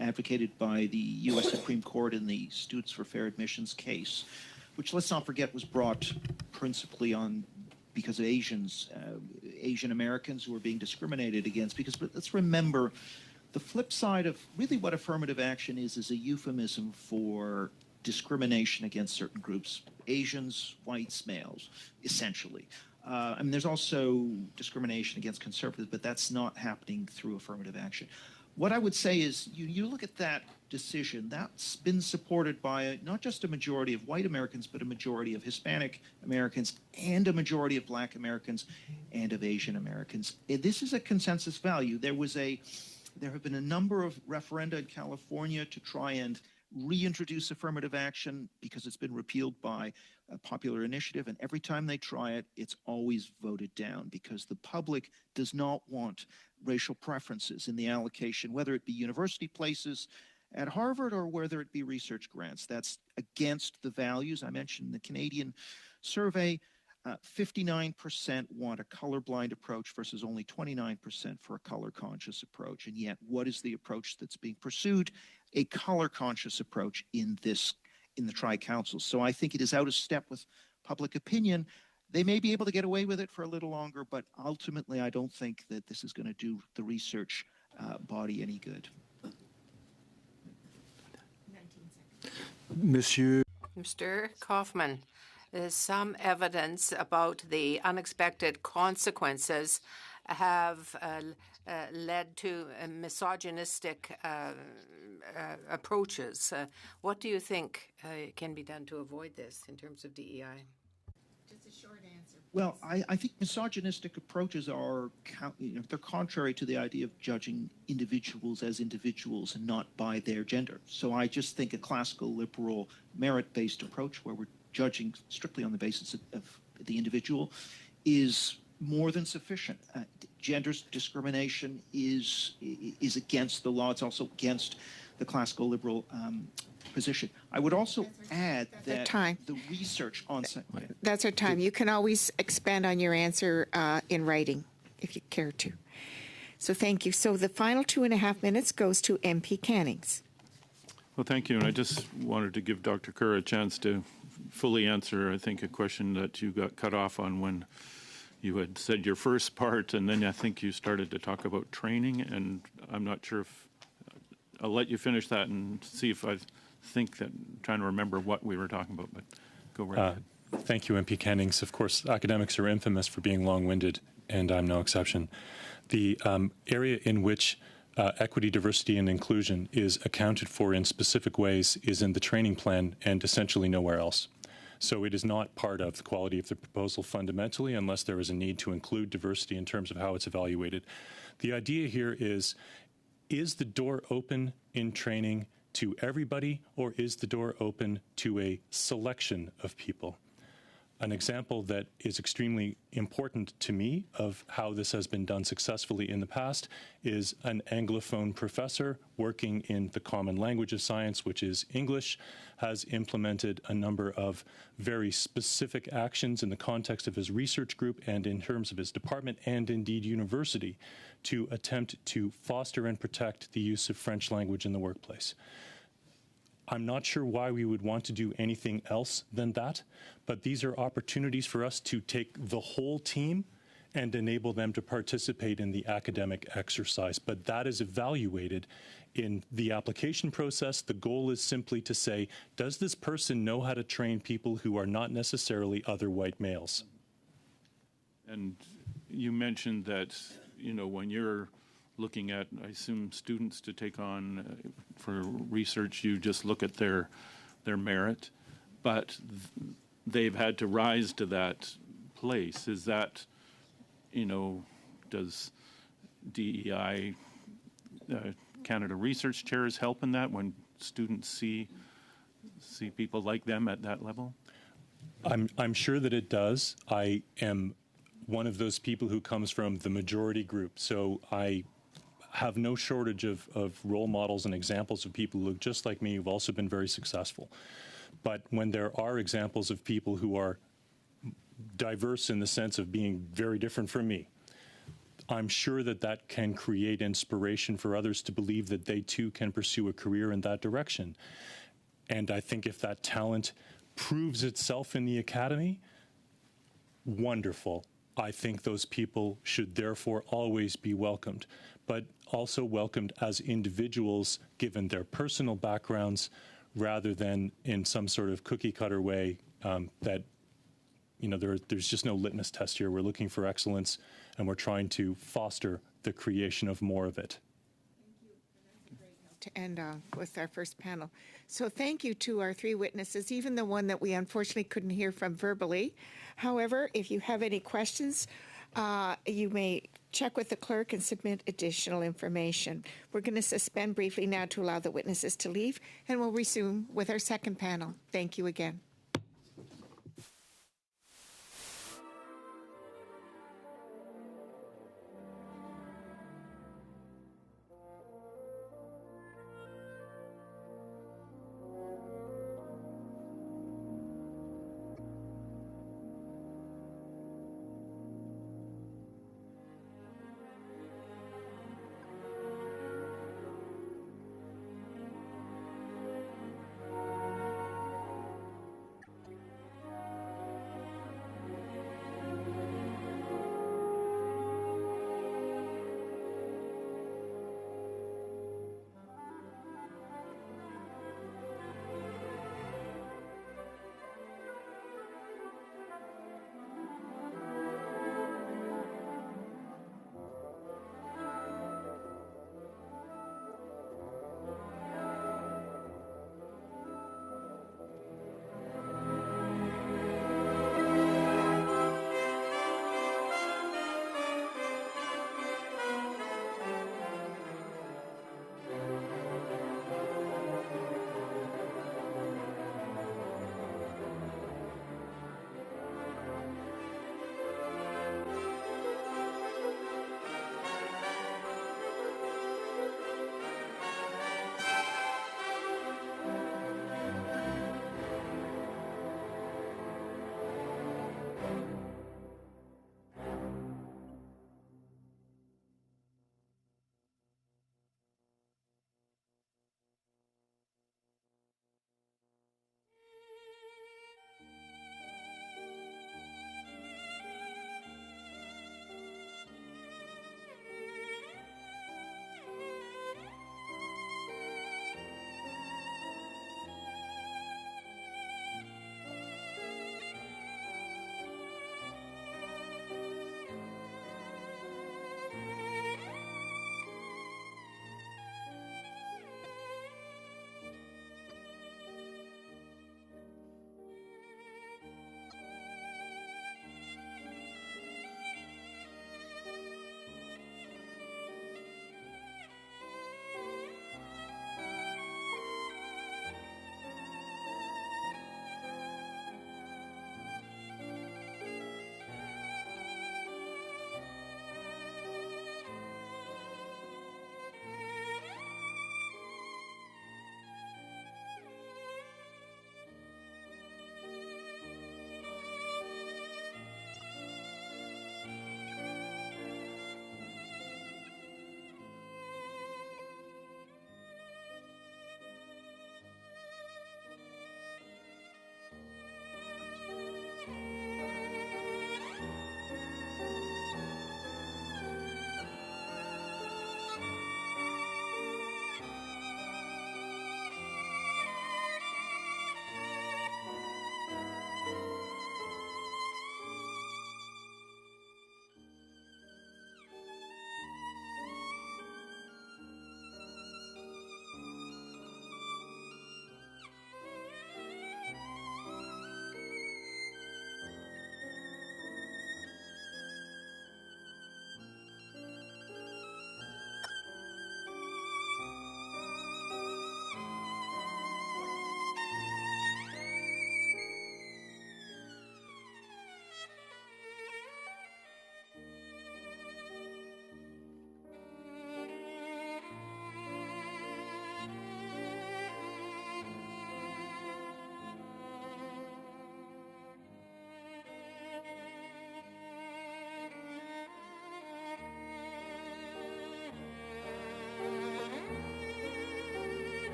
advocated by the U.S. Supreme Court in the Students for Fair Admissions case, which, let's not forget, was brought principally on because of Asian Americans who were being discriminated against. But let's remember, the flip side of really what affirmative action is a euphemism for discrimination against certain groups, Asians, whites, males, essentially. I mean, there's also discrimination against conservatives, but that's not happening through affirmative action. What I would say is you look at that decision, that's been supported by not just a majority of white Americans, but a majority of Hispanic Americans and a majority of black Americans and of Asian Americans. This is a consensus value. There have been a number of referenda in California to try and reintroduce affirmative action because it's been repealed by a popular initiative, and every time they try it, it's always voted down because the public does not want racial preferences in the allocation, whether it be university places at Harvard or whether it be research grants. That's against the values. I mentioned the Canadian survey, 59% want a colorblind approach versus only 29% for a color-conscious approach. And yet, what is the approach that's being pursued? A color-conscious approach in the Tri-Council. So I think it is out of step with public opinion. They may be able to get away with it for a little longer, but ultimately I don't think that this is going to do the research body any good. Monsieur. Mr. Kaufman, there's some evidence about the unexpected consequences have led to misogynistic approaches. What do you think can be done to avoid this in terms of DEI? Just a short answer. Well, I think misogynistic approaches are, they're contrary to the idea of judging individuals as individuals and not by their gender. So I just think a classical liberal merit-based approach where we're judging strictly on the basis of the individual is more than sufficient. Gender discrimination is against the law. It's also against the classical liberal position. I would also add that the research on... That's our time. You can always expand on your answer in writing if you care to. So thank you. So the final 2.5 minutes goes to MP Cannings. Well, thank you. And I just wanted to give Dr. Kerr a chance to fully answer, I think, a question that you got cut off on when you had said your first part, and then I think you started to talk about training, and I'm not sure if I'll let you finish that and see if I think that I'm trying to remember what we were talking about, but go right ahead. Thank you, MP Cannings. Of course, academics are infamous for being long-winded, and I'm no exception. The area in which equity, diversity, and inclusion is accounted for in specific ways is in the training plan and essentially nowhere else. So it is not part of the quality of the proposal fundamentally unless there is a need to include diversity in terms of how it's evaluated. The idea here is the door open in training to everybody, or is the door open to a selection of people? An example that is extremely important to me of how this has been done successfully in the past is an Anglophone professor working in the common language of science, which is English, has implemented a number of very specific actions in the context of his research group and in terms of his department and indeed university to attempt to foster and protect the use of French language in the workplace. I'm not sure why we would want to do anything else than that, but these are opportunities for us to take the whole team and enable them to participate in the academic exercise. But that is evaluated in the application process. The goal is simply to say, does this person know how to train people who are not necessarily other white males? And you mentioned that, when you're looking at, I assume, students to take on for research, you just look at their merit. but they've had to rise to that place. Is that, does DEI, Canada Research Chairs help in that when students see people like them at that level? I'm sure that it does. I am one of those people who comes from the majority group, so I have no shortage of role models and examples of people who look just like me who've also been very successful. But when there are examples of people who are diverse in the sense of being very different from me, I'm sure that that can create inspiration for others to believe that they too can pursue a career in that direction. And I think if that talent proves itself in the academy, wonderful. I think those people should therefore always be welcomed, but also welcomed as individuals given their personal backgrounds rather than in some sort of cookie cutter way that, there's just no litmus test here. We're looking for excellence and we're trying to foster the creation of more of it. To end with our first panel. So thank you to our three witnesses, even the one that we unfortunately couldn't hear from verbally. However, if you have any questions, you may check with the clerk and submit additional information. We're going to suspend briefly now to allow the witnesses to leave, and we'll resume with our second panel. Thank you again.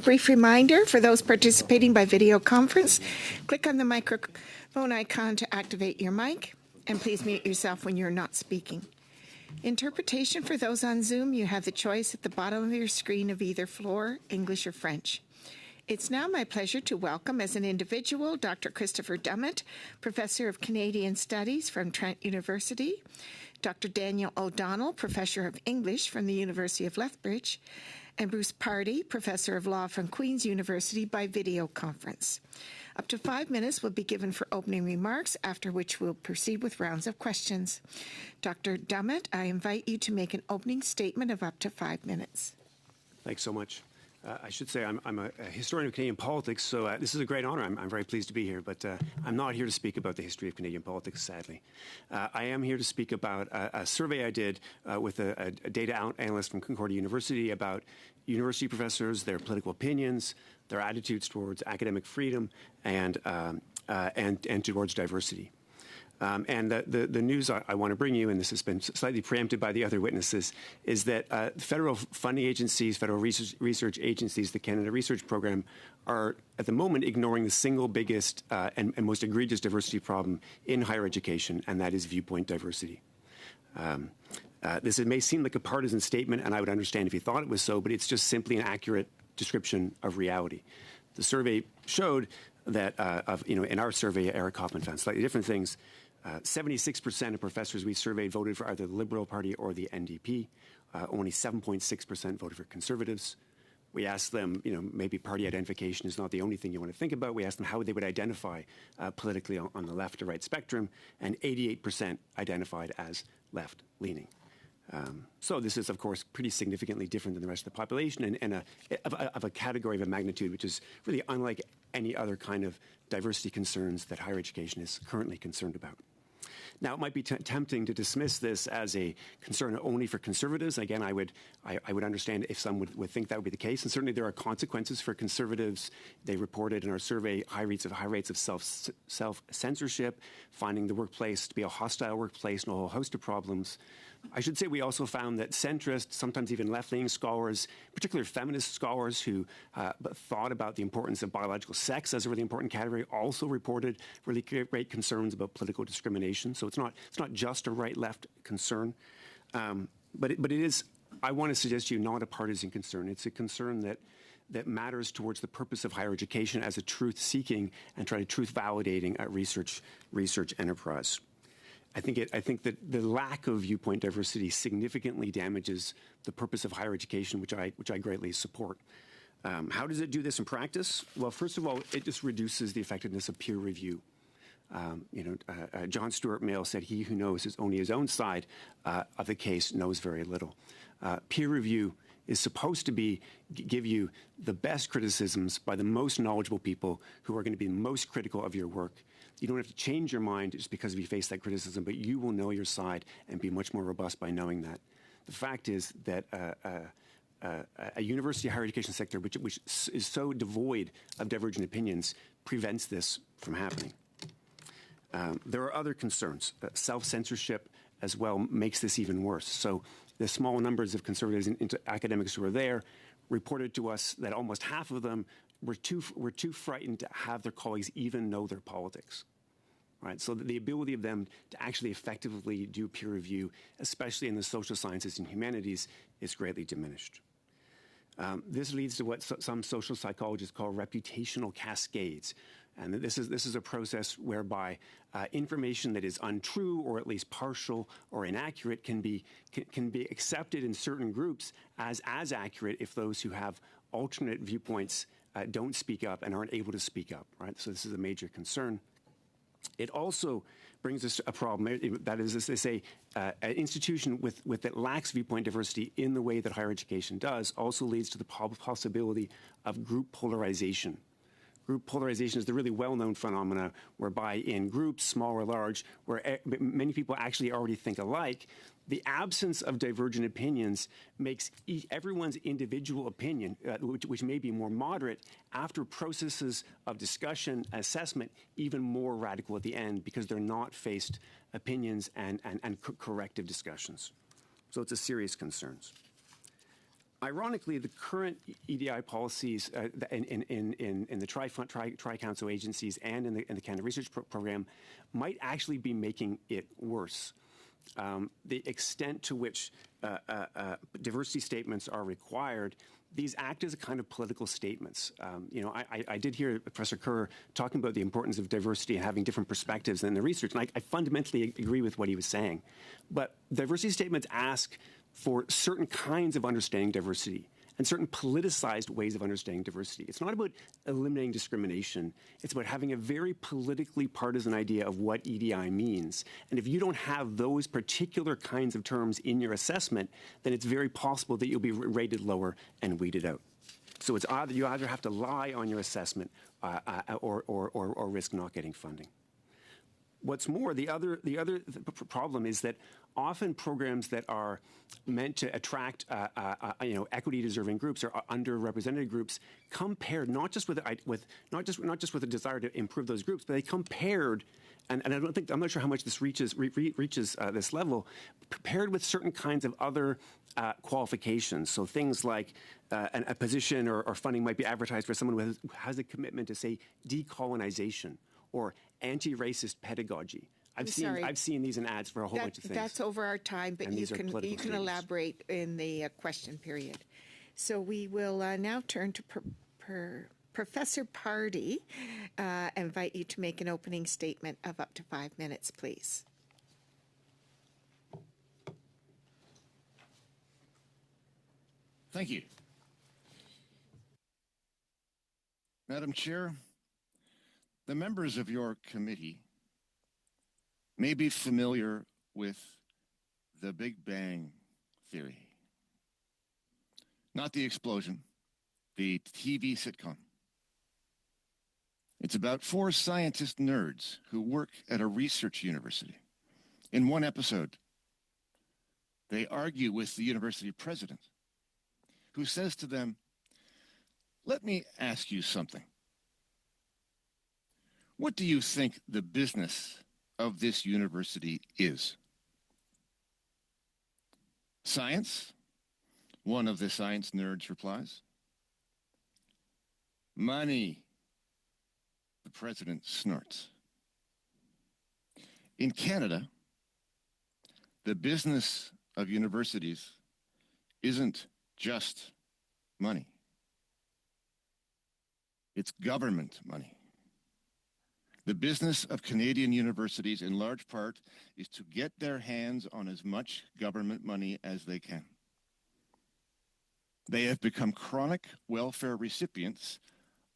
brief reminder for those participating by video conference, click on the microphone icon to activate your mic, and please mute yourself when you're not speaking. Interpretation for those on Zoom, you have the choice at the bottom of your screen of either floor, English, or French. It's now my pleasure to welcome as an individual Dr. Christopher Dummett, Professor of Canadian Studies from Trent University, Dr. Daniel O'Donnell, Professor of English from the University of Lethbridge, and Bruce Pardy, Professor of Law from Queen's University by video conference. Up to 5 minutes will be given for opening remarks, after which we'll proceed with rounds of questions. Dr. Dummett, I invite you to make an opening statement of up to 5 minutes. Thanks so much. I should say I'm a historian of Canadian politics, so this is a great honor. I'm very pleased to be here, but I'm not here to speak about the history of Canadian politics, sadly. I am here to speak about a survey I did with a data analyst from Concordia University about university professors, their political opinions, their attitudes towards academic freedom, and towards diversity. And the news I want to bring you, and this has been slightly preempted by the other witnesses, is that federal funding agencies, federal research agencies, the Canada Research Program, are at the moment ignoring the single biggest and most egregious diversity problem in higher education, and that is viewpoint diversity. This may seem like a partisan statement, and I would understand if you thought it was so, but it's just simply an accurate description of reality. The survey showed that, in our survey, Eric Kaufman found slightly different things. 76% of professors we surveyed voted for either the Liberal Party or the NDP. Only 7.6% voted for Conservatives. We asked them, maybe party identification is not the only thing you want to think about. We asked them how they would identify politically on the left or right spectrum, and 88% identified as left-leaning. So this is, of course, pretty significantly different than the rest of the population, and of a category of a magnitude which is really unlike any other kind of diversity concerns that higher education is currently concerned about. Now, it might be tempting to dismiss this as a concern only for conservatives. Again, I would understand if some would think that would be the case, and certainly there are consequences for conservatives. They reported in our survey high rates of self-censorship, finding the workplace to be a hostile workplace, and a whole host of problems. I should say we also found that centrist, sometimes even left-leaning scholars, particularly feminist scholars who thought about the importance of biological sex as a really important category, also reported really great concerns about political discrimination. So it's not just a right-left concern, but it is, I want to suggest to you, not a partisan concern. It's a concern that matters towards the purpose of higher education as a truth-seeking and truth-validating research enterprise. I think that the lack of viewpoint diversity significantly damages the purpose of higher education, which I greatly support. How does it do this in practice? Well, first of all, it just reduces the effectiveness of peer review. John Stuart Mill said, "He who knows only his own side of the case knows very little." Peer review is supposed to give you the best criticisms by the most knowledgeable people who are going to be most critical of your work. You don't have to change your mind just because you face that criticism, but you will know your side and be much more robust by knowing that. The fact is that a university higher education sector which is so devoid of divergent opinions prevents this from happening. There are other concerns. Self-censorship as well makes this even worse. So the small numbers of conservatives and academics who are there reported to us that almost half of them were too frightened to have their colleagues even know their politics. Right? So the ability of them to actually effectively do peer review, especially in the social sciences and humanities, is greatly diminished. This leads to what some social psychologists call reputational cascades. And this is a process whereby information that is untrue or at least partial or inaccurate can be accepted in certain groups as accurate if those who have alternate viewpoints don't speak up and aren't able to speak up. Right? So this is a major concern. It also brings us a problem. That is, as they say, an institution that lacks viewpoint diversity in the way that higher education does also leads to the possibility of group polarization. Group polarization is the really well-known phenomena whereby in groups, small or large, where many people actually already think alike, the absence of divergent opinions makes everyone's individual opinion, which may be more moderate, after processes of discussion, assessment, even more radical at the end because they're not faced opinions and corrective discussions. So it's a serious concern. Ironically, the current EDI policies in the Tri-Council agencies and in the Canada Research Program might actually be making it worse. The extent to which diversity statements are required, these act as a kind of political statements. I did hear Professor Kerr talking about the importance of diversity and having different perspectives in the research, and I fundamentally agree with what he was saying. But diversity statements ask for certain kinds of understanding diversity and certain politicized ways of understanding diversity. It's not about eliminating discrimination. It's about having a very politically partisan idea of what EDI means. And if you don't have those particular kinds of terms in your assessment, then it's very possible that you'll be rated lower and weeded out. So it's either you have to lie on your assessment or risk not getting funding. What's more, the other problem is that often programs that are meant to attract equity-deserving groups or underrepresented groups come paired not just with a desire to improve those groups, but they come paired, and I'm not sure how much this reaches this level, paired with certain kinds of other qualifications. So things like a position or funding might be advertised for someone who has a commitment to, say, decolonization or anti-racist pedagogy. I've seen these in ads for a whole bunch of things. That's over our time, but you can elaborate in the question period. So we will now turn to Professor Pardee. Invite you to make an opening statement of up to 5 minutes, please. Thank you. Madam Chair, the members of your committee may be familiar with the Big Bang Theory. Not the explosion, the TV sitcom. It's about 4 scientist nerds who work at a research university. In one episode, they argue with the university president, who says to them, "Let me ask you something. What do you think the business of this university is?" "Science," one of the science nerds replies. "Money," the president snorts. In Canada, the business of universities isn't just money. It's government money. The business of Canadian universities, in large part, is to get their hands on as much government money as they can. They have become chronic welfare recipients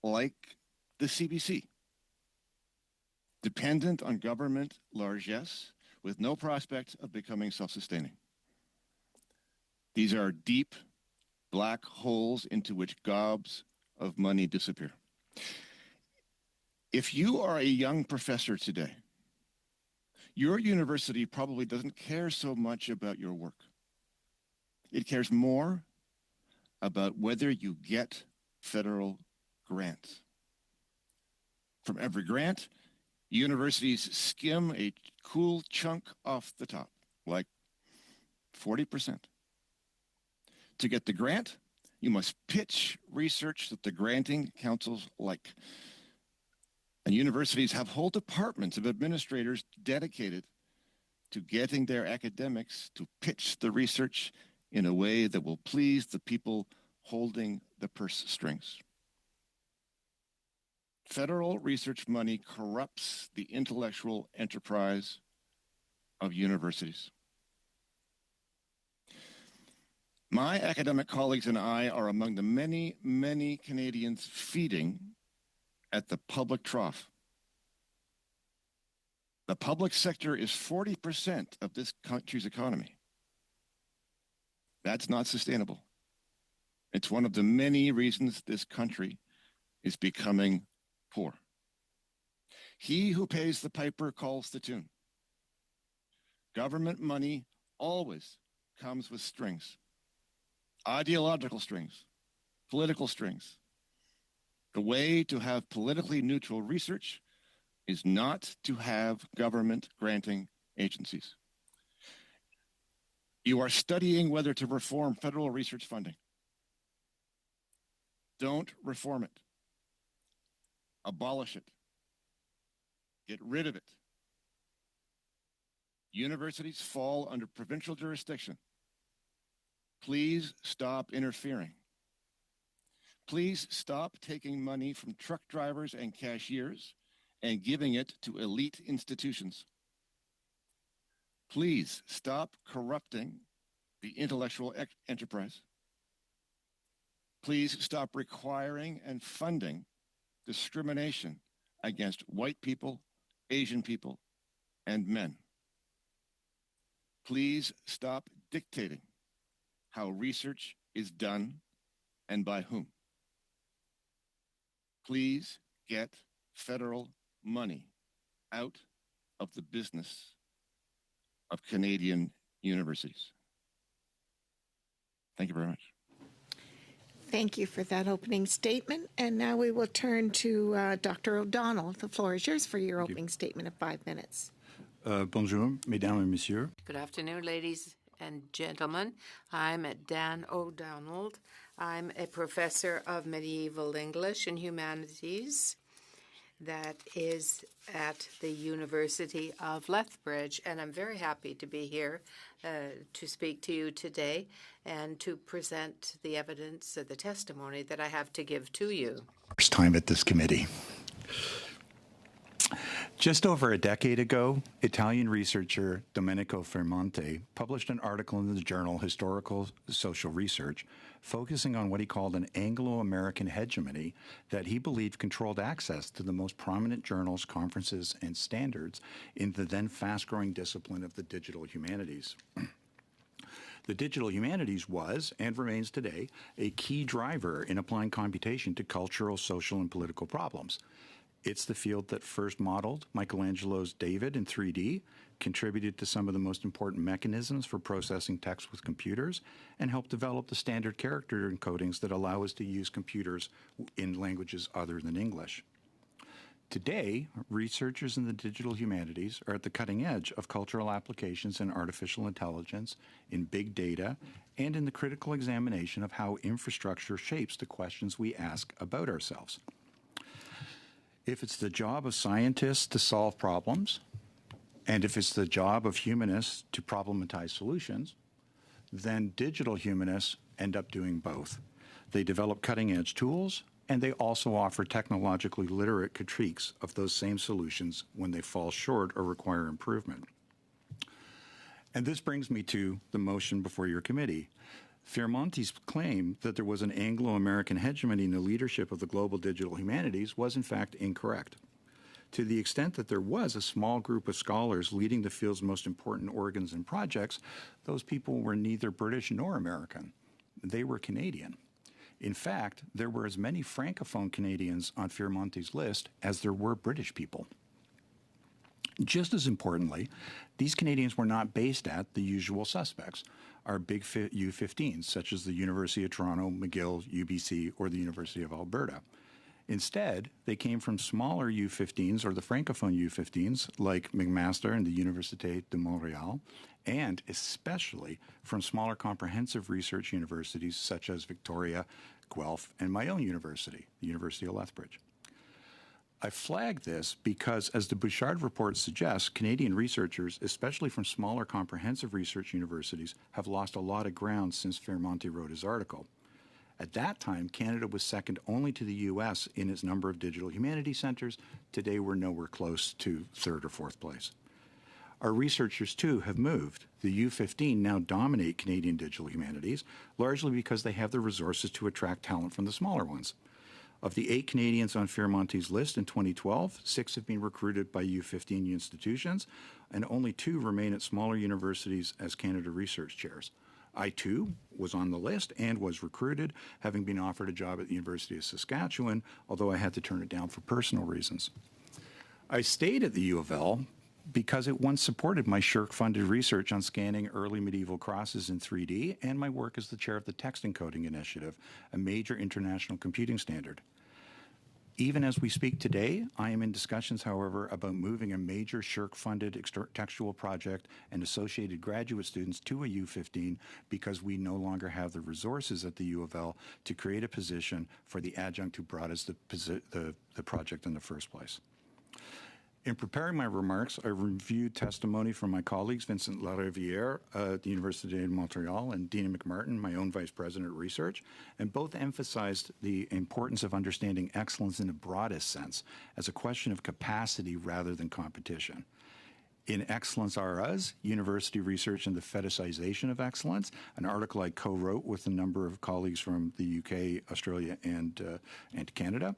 like the CBC, dependent on government largesse with no prospect of becoming self-sustaining. These are deep black holes into which gobs of money disappear. If you are a young professor today, your university probably doesn't care so much about your work. It cares more about whether you get federal grants. From every grant, universities skim a cool chunk off the top, like 40%. To get the grant, you must pitch research that the granting councils like. And universities have whole departments of administrators dedicated to getting their academics to pitch the research in a way that will please the people holding the purse strings. Federal research money corrupts the intellectual enterprise of universities. My academic colleagues and I are among the many, many Canadians feeding at the public trough. The public sector is 40% of this country's economy. That's not sustainable. It's one of the many reasons this country is becoming poor. He who pays the piper calls the tune. Government money always comes with strings. Ideological strings, political strings. The way to have politically neutral research is not to have government granting agencies. You are studying whether to reform federal research funding. Don't reform it. Abolish it. Get rid of it. Universities fall under provincial jurisdiction. Please stop interfering. Please stop taking money from truck drivers and cashiers and giving it to elite institutions. Please stop corrupting the intellectual enterprise. Please stop requiring and funding discrimination against white people, Asian people, and men. Please stop dictating how research is done and by whom. Please get federal money out of the business of Canadian universities. Thank you very much. Thank you for that opening statement. And now we will turn to Dr. O'Donnell. The floor is yours for your opening statement of 5 minutes. Bonjour, mesdames et messieurs. Good afternoon, ladies and gentlemen. I'm Dan O'Donnell. I'm a professor of medieval English and humanities that is at the University of Lethbridge, and I'm very happy to be here to speak to you today and to present the evidence, the testimony that I have to give to you. First time at this committee. Just over a decade ago, Italian researcher Domenico Fermonte published an article in the journal Historical Social Research focusing on what he called an Anglo-American hegemony that he believed controlled access to the most prominent journals, conferences, and standards in the then fast-growing discipline of the digital humanities. The digital humanities was, and remains today, a key driver in applying computation to cultural, social, and political problems. It's the field that first modeled Michelangelo's David in 3D, contributed to some of the most important mechanisms for processing text with computers, and helped develop the standard character encodings that allow us to use computers in languages other than English. Today, researchers in the digital humanities are at the cutting edge of cultural applications in artificial intelligence, in big data, and in the critical examination of how infrastructure shapes the questions we ask about ourselves. If it's the job of scientists to solve problems, and if it's the job of humanists to problematize solutions, then digital humanists end up doing both. They develop cutting-edge tools, and they also offer technologically literate critiques of those same solutions when they fall short or require improvement. And this brings me to the motion before your committee. Fermonte's claim that there was an Anglo-American hegemony in the leadership of the global digital humanities was in fact incorrect. To the extent that there was a small group of scholars leading the field's most important organs and projects, those people were neither British nor American. They were Canadian. In fact, there were as many Francophone Canadians on Fermonte's list as there were British people. Just as importantly, these Canadians were not based at the usual suspects, our big U15s, such as the University of Toronto, McGill, UBC, or the University of Alberta. Instead, they came from smaller U15s, or the Francophone U15s, like McMaster and the Université de Montréal, and especially from smaller comprehensive research universities such as Victoria, Guelph, and my own university, the University of Lethbridge. I flag this because, as the Bouchard report suggests, Canadian researchers, especially from smaller comprehensive research universities, have lost a lot of ground since Fermonte wrote his article. At that time, Canada was second only to the U.S. in its number of digital humanities centers. Today, we're nowhere close to third or fourth place. Our researchers, too, have moved. The U15 now dominate Canadian digital humanities, largely because they have the resources to attract talent from the smaller ones. Of the 8 Canadians on Fermonte's list in 2012, 6 have been recruited by U15 institutions, and only 2 remain at smaller universities as Canada Research Chairs. I, too, was on the list and was recruited, having been offered a job at the University of Saskatchewan, although I had to turn it down for personal reasons. I stayed at the U of L because it once supported my SSHRC-funded research on scanning early medieval crosses in 3D and my work as the chair of the Text Encoding Initiative, a major international computing standard. Even as we speak today, I am in discussions, however, about moving a major SSHRC-funded textual project and associated graduate students to a U15 because we no longer have the resources at the U of L to create a position for the adjunct who brought us the project in the first place. In preparing my remarks, I reviewed testimony from my colleagues, Vincent Lariviere at the University of Montreal and Dina McMartin, my own Vice President of Research, and both emphasized the importance of understanding excellence in the broadest sense as a question of capacity rather than competition. In Excellence R Us, University Research and the Fetishization of Excellence, an article I co-wrote with a number of colleagues from the UK, Australia, and Canada,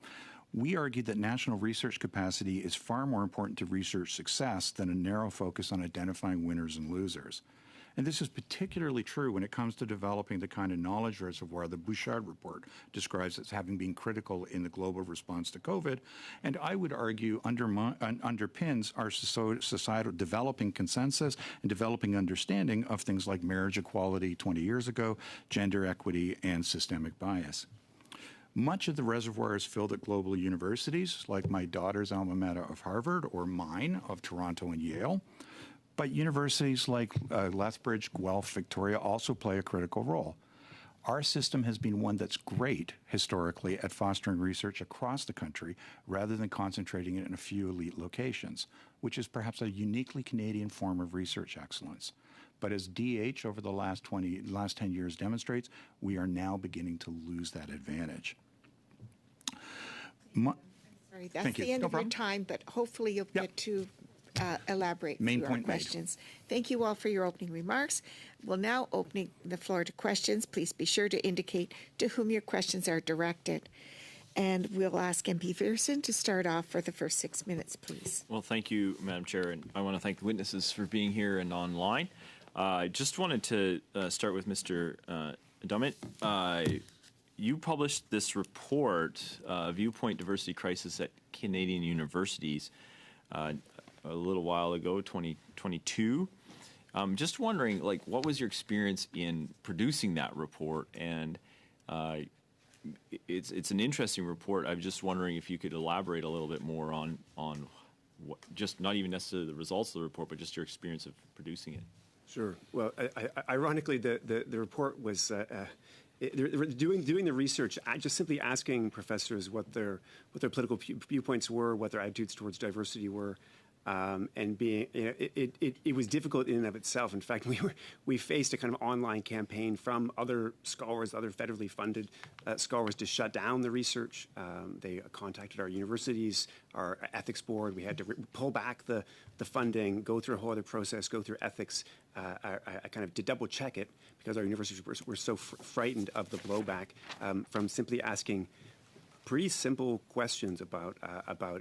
we argued that national research capacity is far more important to research success than a narrow focus on identifying winners and losers. And this is particularly true when it comes to developing the kind of knowledge reservoir the Bouchard report describes as having been critical in the global response to COVID, and I would argue underpins our societal developing consensus and developing understanding of things like marriage equality 20 years ago, gender equity, and systemic bias. Much of the reservoir is filled at global universities, like my daughter's alma mater of Harvard or mine of Toronto and Yale. But universities like Lethbridge, Guelph, Victoria also play a critical role. Our system has been one that's great historically at fostering research across the country rather than concentrating it in a few elite locations, which is perhaps a uniquely Canadian form of research excellence. But as DH over the last 10 years demonstrates, we are now beginning to lose that advantage. Sorry, that's the end of your time, but hopefully you'll get to elaborate Main through our point made. questions. Thank you all for your opening remarks. We'll now open the floor to questions. Please be sure to indicate to whom your questions are directed. And we'll ask MP Pearson to start off for the first 6 minutes, please. Well, thank you, Madam Chair, and I want to thank the witnesses for being here and online. I just wanted to start with Mr. Dummett. You published this report, Viewpoint Diversity Crisis at Canadian Universities, a little while ago, 2022. Just wondering, like, what was your experience in producing that report? And it's an interesting report. I'm just wondering if you could elaborate a little bit more on what, just not even necessarily the results of the report, but just your experience of producing it. Sure. Well, ironically, the report was doing the research, just simply asking professors what their political viewpoints were, what their attitudes towards diversity were, and being it was difficult in and of itself. In fact, we faced a kind of online campaign from other scholars, other federally funded scholars, to shut down the research. They contacted our universities, our ethics board. We had to pull back the funding, go through a whole other process, go through ethics. I kind of to double check it because our universities were so frightened of the blowback from simply asking pretty simple questions about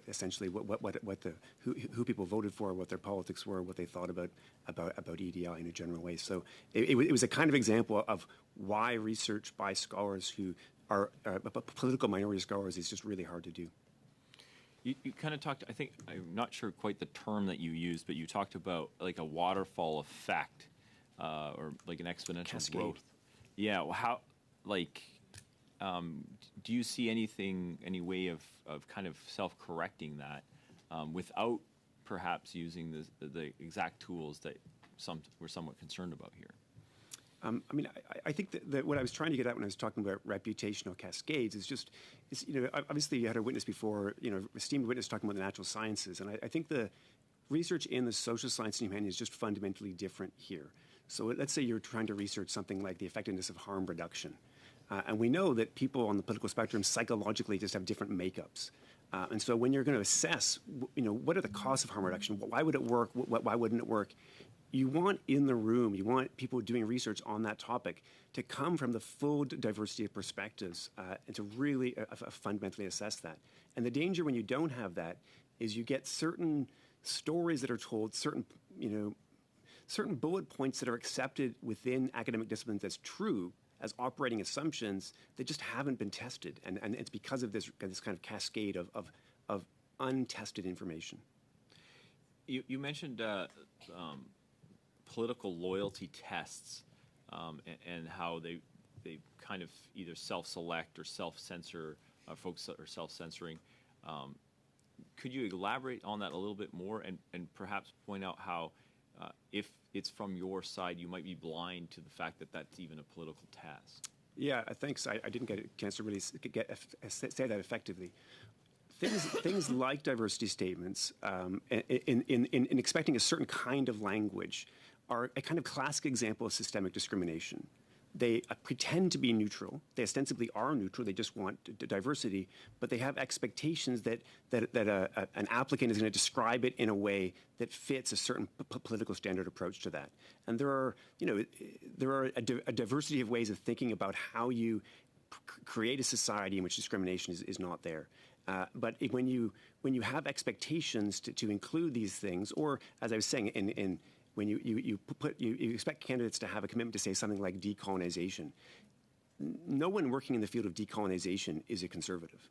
essentially who people voted for, what their politics were, what they thought about EDI in a general way. So it was a kind of example of why research by scholars who are political minority scholars is just really hard to do. You kind of talked, I think, I'm not sure quite the term that you used, but you talked about like a waterfall effect or like an exponential Cascade. growth. Yeah, well, how, like, do you see any way of kind of self-correcting that without perhaps using the exact tools that we're somewhat concerned about here? I mean, I think that what I was trying to get at when I was talking about reputational cascades is obviously you had a witness before, esteemed witness talking about the natural sciences, and I think the research in the social science and humanities is just fundamentally different here. So let's say you're trying to research something like the effectiveness of harm reduction. And we know that people on the political spectrum psychologically just have different makeups. And so when you're going to assess, what are the costs of harm reduction? Why would it work? Why wouldn't it work? You want in the room, you want people doing research on that topic to come from the full diversity of perspectives and to really fundamentally assess that. And the danger when you don't have that is you get certain stories that are told, certain bullet points that are accepted within academic disciplines as true, as operating assumptions that just haven't been tested. And it's because of this kind of cascade of untested information. You mentioned political loyalty tests and how they kind of either self-select or self-censor, folks are self-censoring. Could you elaborate on that a little bit more and perhaps point out how, if it's from your side, you might be blind to the fact that that's even a political task? Yeah, thanks. I didn't get a chance to really say that effectively. Things like diversity statements, in expecting a certain kind of language, are a kind of classic example of systemic discrimination. They pretend to be neutral. They ostensibly are neutral. They just want diversity, but they have expectations that an applicant is going to describe it in a way that fits a certain political standard approach to that. And there are a diversity of ways of thinking about how you create a society in which discrimination is not there. But when you have expectations to include these things, or as I was saying, when you expect candidates to have a commitment to say something like decolonization, no one working in the field of decolonization is a conservative.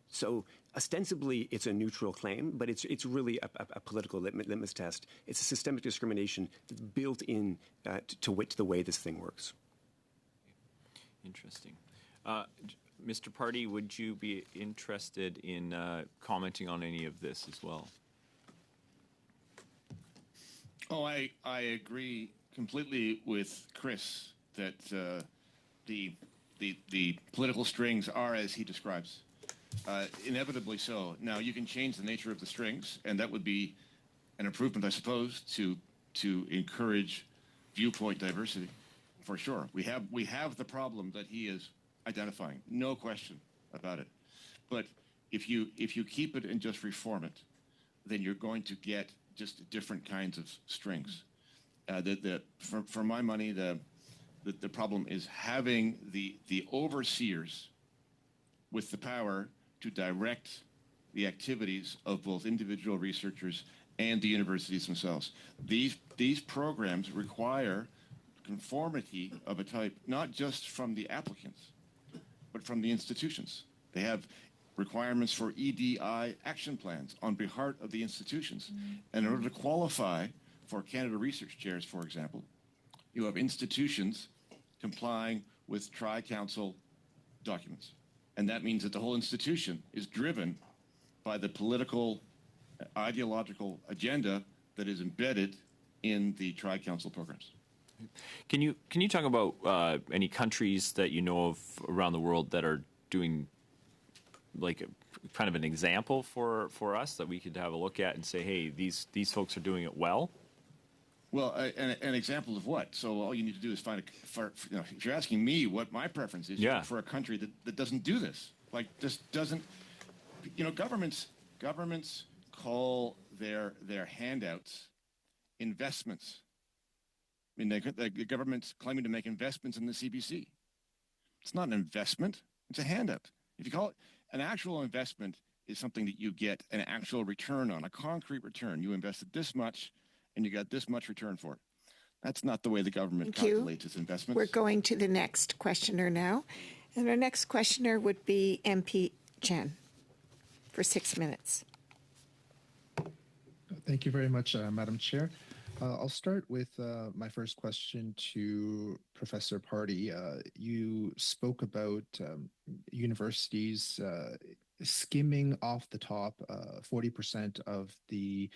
So ostensibly it's a neutral claim, but it's really a political litmus test. It's a systemic discrimination that's built in to the way this thing works. Interesting. Mr. Pardee, would you be interested in commenting on any of this as well? Oh, I agree completely with Chris that the political strings are as he describes, inevitably so. Now, you can change the nature of the strings, and that would be an improvement, I suppose, to encourage viewpoint diversity, for sure. We have the problem that he is identifying, no question about it. But if you keep it and just reform it, then you're going to get just different kinds of strings. For my money, the problem is having the overseers with the power to direct the activities of both individual researchers and the universities themselves. These programs require conformity of a type, not just from the applicants, but from the institutions. They have requirements for EDI action plans on behalf of the institutions. And in order to qualify for Canada Research Chairs, for example, you have institutions complying with Tri-Council documents. And that means that the whole institution is driven by the political, ideological agenda that is embedded in the Tri-Council programs. Can you talk about any countries that you know of around the world that are doing like kind of an example for us that we could have a look at and say, hey, these folks are doing it well? Well, an example of what? So all you need to do is find if you're asking me what my preference is, yeah, for a country that doesn't do this, like just doesn't, governments call their handouts investments. I mean, the government's claiming to make investments in the CBC. It's not an investment, it's a handout. If you call it an actual investment, is something that you get an actual return on, a concrete return. You invested this much and you got this much return for it. That's not the way the government calculates its investments. We're going to the next questioner now. And our next questioner would be MP Chen for 6 minutes. Thank you very much, Madam Chair. I'll start with my first question to Professor Pardee. You spoke about universities skimming off the top 40% of the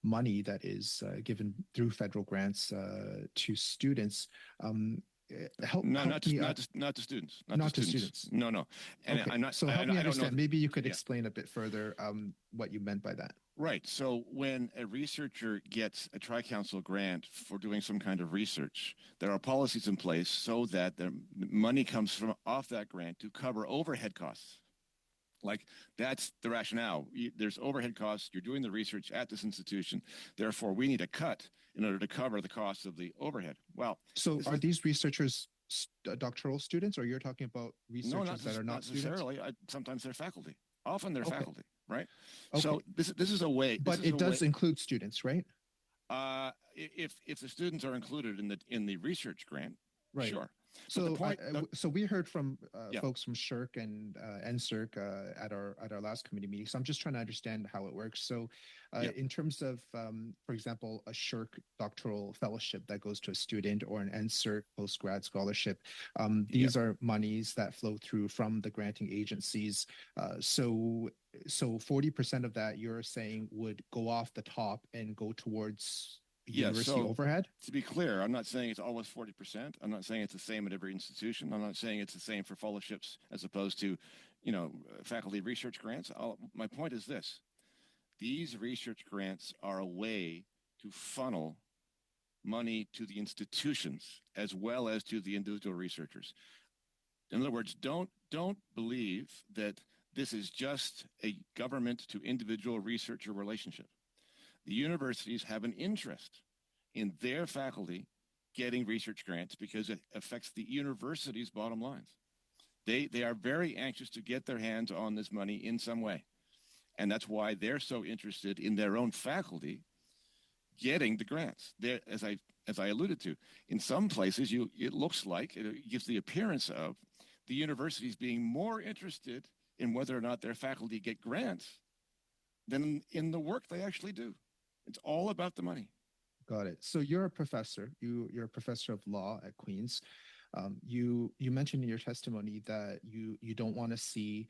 money that is given through federal grants to students. Not to students. Not to students. No. And okay. I'm not, so help me understand. Maybe you could yeah. explain a bit further what you meant by that. Right. So when a researcher gets a Tri-Council grant for doing some kind of research, there are policies in place so that the money comes off that grant to cover overhead costs. Like, that's the rationale. There's overhead costs. You're doing the research at this institution. Therefore, we need a cut in order to cover the costs of the overhead. Well, so are these researchers doctoral students, or you're talking about researchers that are not necessarily? Sometimes they're faculty. Often they're faculty, right? Okay. So this is a way. But it does include students, right? If the students are included in the research grant, right. Sure. So, so we heard from folks from SSHRC and NSERC at our last committee meeting. So I'm just trying to understand how it works. So, in terms of, for example, a SSHRC doctoral fellowship that goes to a student, or an NSERC postgrad scholarship, these are monies that flow through from the granting agencies. So so 40% of that you're saying would go off the top and go towards university so overhead? To be clear, I'm not saying it's always 40%. I'm not saying it's the same at every institution. I'm not saying it's the same for fellowships as opposed to, faculty research grants. My point is this. These research grants are a way to funnel money to the institutions as well as to the individual researchers. In other words, don't believe that this is just a government to individual researcher relationship. The universities have an interest in their faculty getting research grants because it affects the university's bottom lines. They are very anxious to get their hands on this money in some way. And that's why they're so interested in their own faculty getting the grants. As I alluded to, in some places, it looks like, it gives the appearance of the universities being more interested in whether or not their faculty get grants than in the work they actually do. It's all about the money. Got it. So you're a professor. You're a professor of law at Queen's. You mentioned in your testimony that you don't want to see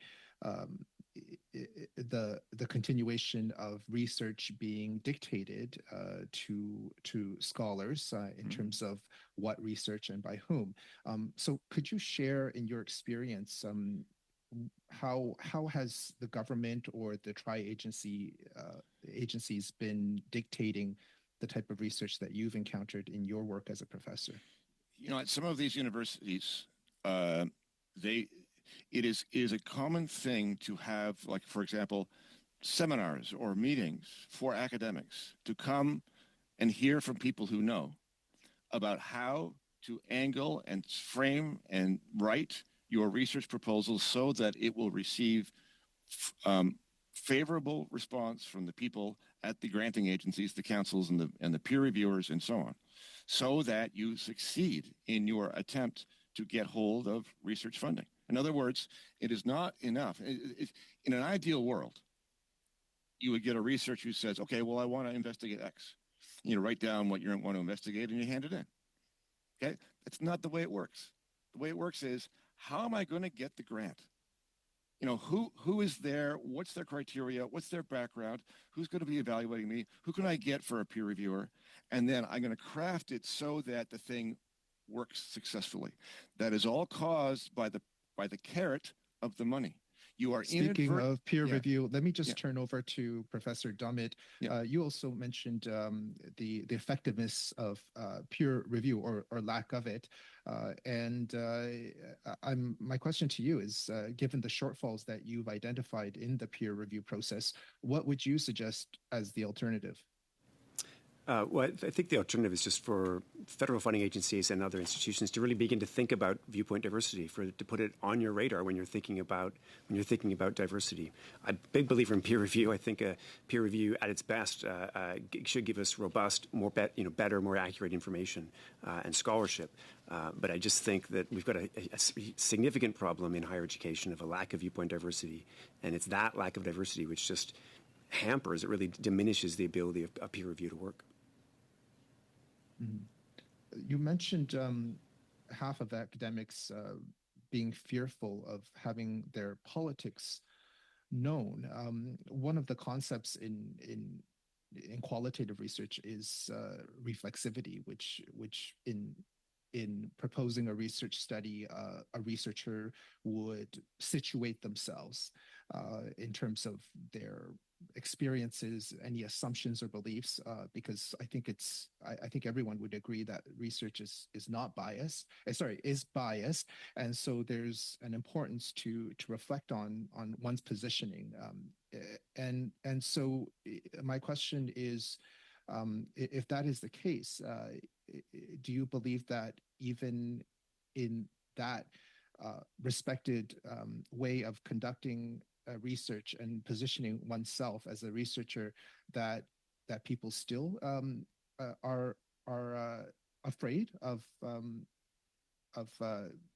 the continuation of research being dictated to scholars in terms of what research and by whom. So could you share in your experience how has the government or the tri-agency agencies been dictating the type of research that you've encountered in your work as a professor? At some of these universities, it is a common thing to have, like, for example, seminars or meetings for academics to come and hear from people who know about how to angle and frame and write your research proposals so that it will receive favorable response from the people at the granting agencies, the councils, and the peer reviewers, and so on, so that you succeed in your attempt to get hold of research funding. In other words, it is not enough. In an ideal world, you would get a researcher who says, okay, well, I want to investigate X. You write down what you want to investigate and you hand it in. Okay? That's not the way it works. The way it works is, how am I going to get the grant? Who is there? What's their criteria? What's their background? Who's going to be evaluating me? Who can I get for a peer reviewer? And then I'm going to craft it so that the thing works successfully. That is all caused by the carrot of the money. You are Speaking of peer review, let me just turn over to Professor Dummett. You also mentioned the effectiveness of peer review or lack of it. My question to you is, given the shortfalls that you've identified in the peer review process, what would you suggest as the alternative? Well, I think the alternative is just for federal funding agencies and other institutions to really begin to think about viewpoint diversity, to put it on your radar when you're thinking about diversity. I'm a big believer in peer review. I think a peer review at its best should give us robust, better, more accurate information and scholarship. But I just think that we've got a significant problem in higher education of a lack of viewpoint diversity, and it's that lack of diversity which just hampers, it really diminishes the ability of a peer review to work. You mentioned half of academics being fearful of having their politics known. One of the concepts in qualitative research is reflexivity, which in proposing a research study, a researcher would situate themselves in terms of their experiences, any assumptions or beliefs, because I think everyone would agree that research is biased, and so there's an importance to reflect on one's positioning, and so my question is, if that is the case, do you believe that even in that respected way of conducting research and positioning oneself as a researcher, that people still are afraid of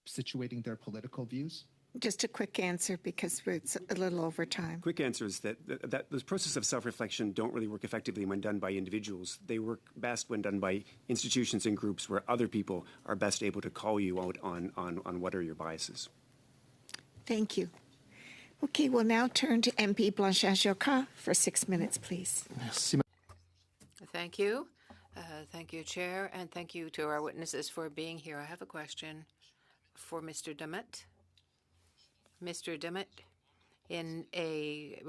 situating their political views? Just a quick answer, because it's a little over time. Quick answer is that the process of self-reflection don't really work effectively when done by individuals. They work best when done by institutions and groups where other people are best able to call you out on what are your biases. Thank you. Okay, we'll now turn to MP Blanchet-Jacques for 6 minutes, please. Thank you. Thank you, Chair, and thank you to our witnesses for being here. I have a question for Mr. Dummett. Mr. Dummett, in a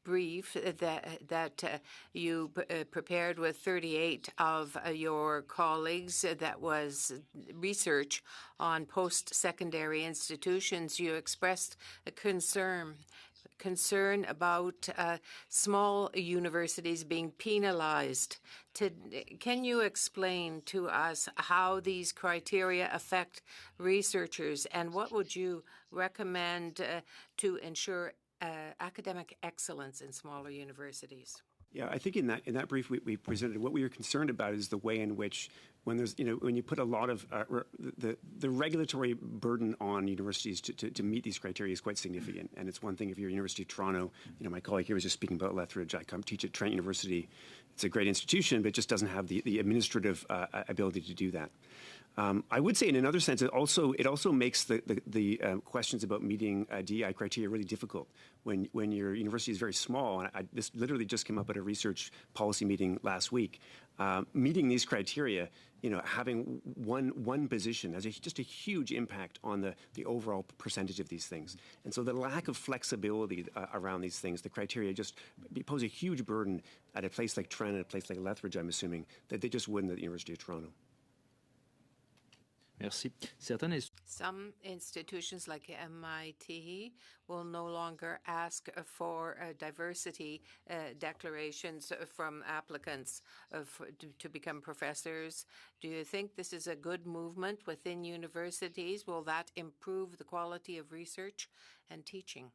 brief that you prepared with 38 of your colleagues that was research on post-secondary institutions, you expressed a concern about small universities being penalized. Can you explain to us how these criteria affect researchers, and what would you recommend to ensure academic excellence in smaller universities? Yeah, I think in that brief we presented what we were concerned about is the way in which when you put a lot of the regulatory burden on universities to meet these criteria is quite significant. And it's one thing if you're University of Toronto, my colleague here was just speaking about Lethbridge. I teach at Trent University. It's a great institution, but it just doesn't have the administrative ability to do that. I would say, in another sense, it also makes the questions about meeting DEI criteria really difficult when your university is very small. And this literally just came up at a research policy meeting last week. Meeting these criteria, having one position has just a huge impact on the overall percentage of these things. And so the lack of flexibility around these things, the criteria just pose a huge burden at a place like Trent and a place like Lethbridge, I'm assuming, that they just wouldn't at the University of Toronto. Merci. Some institutions like MIT will no longer ask for diversity declarations from applicants to become professors. Do you think this is a good movement within universities? Will that improve the quality of research and teaching?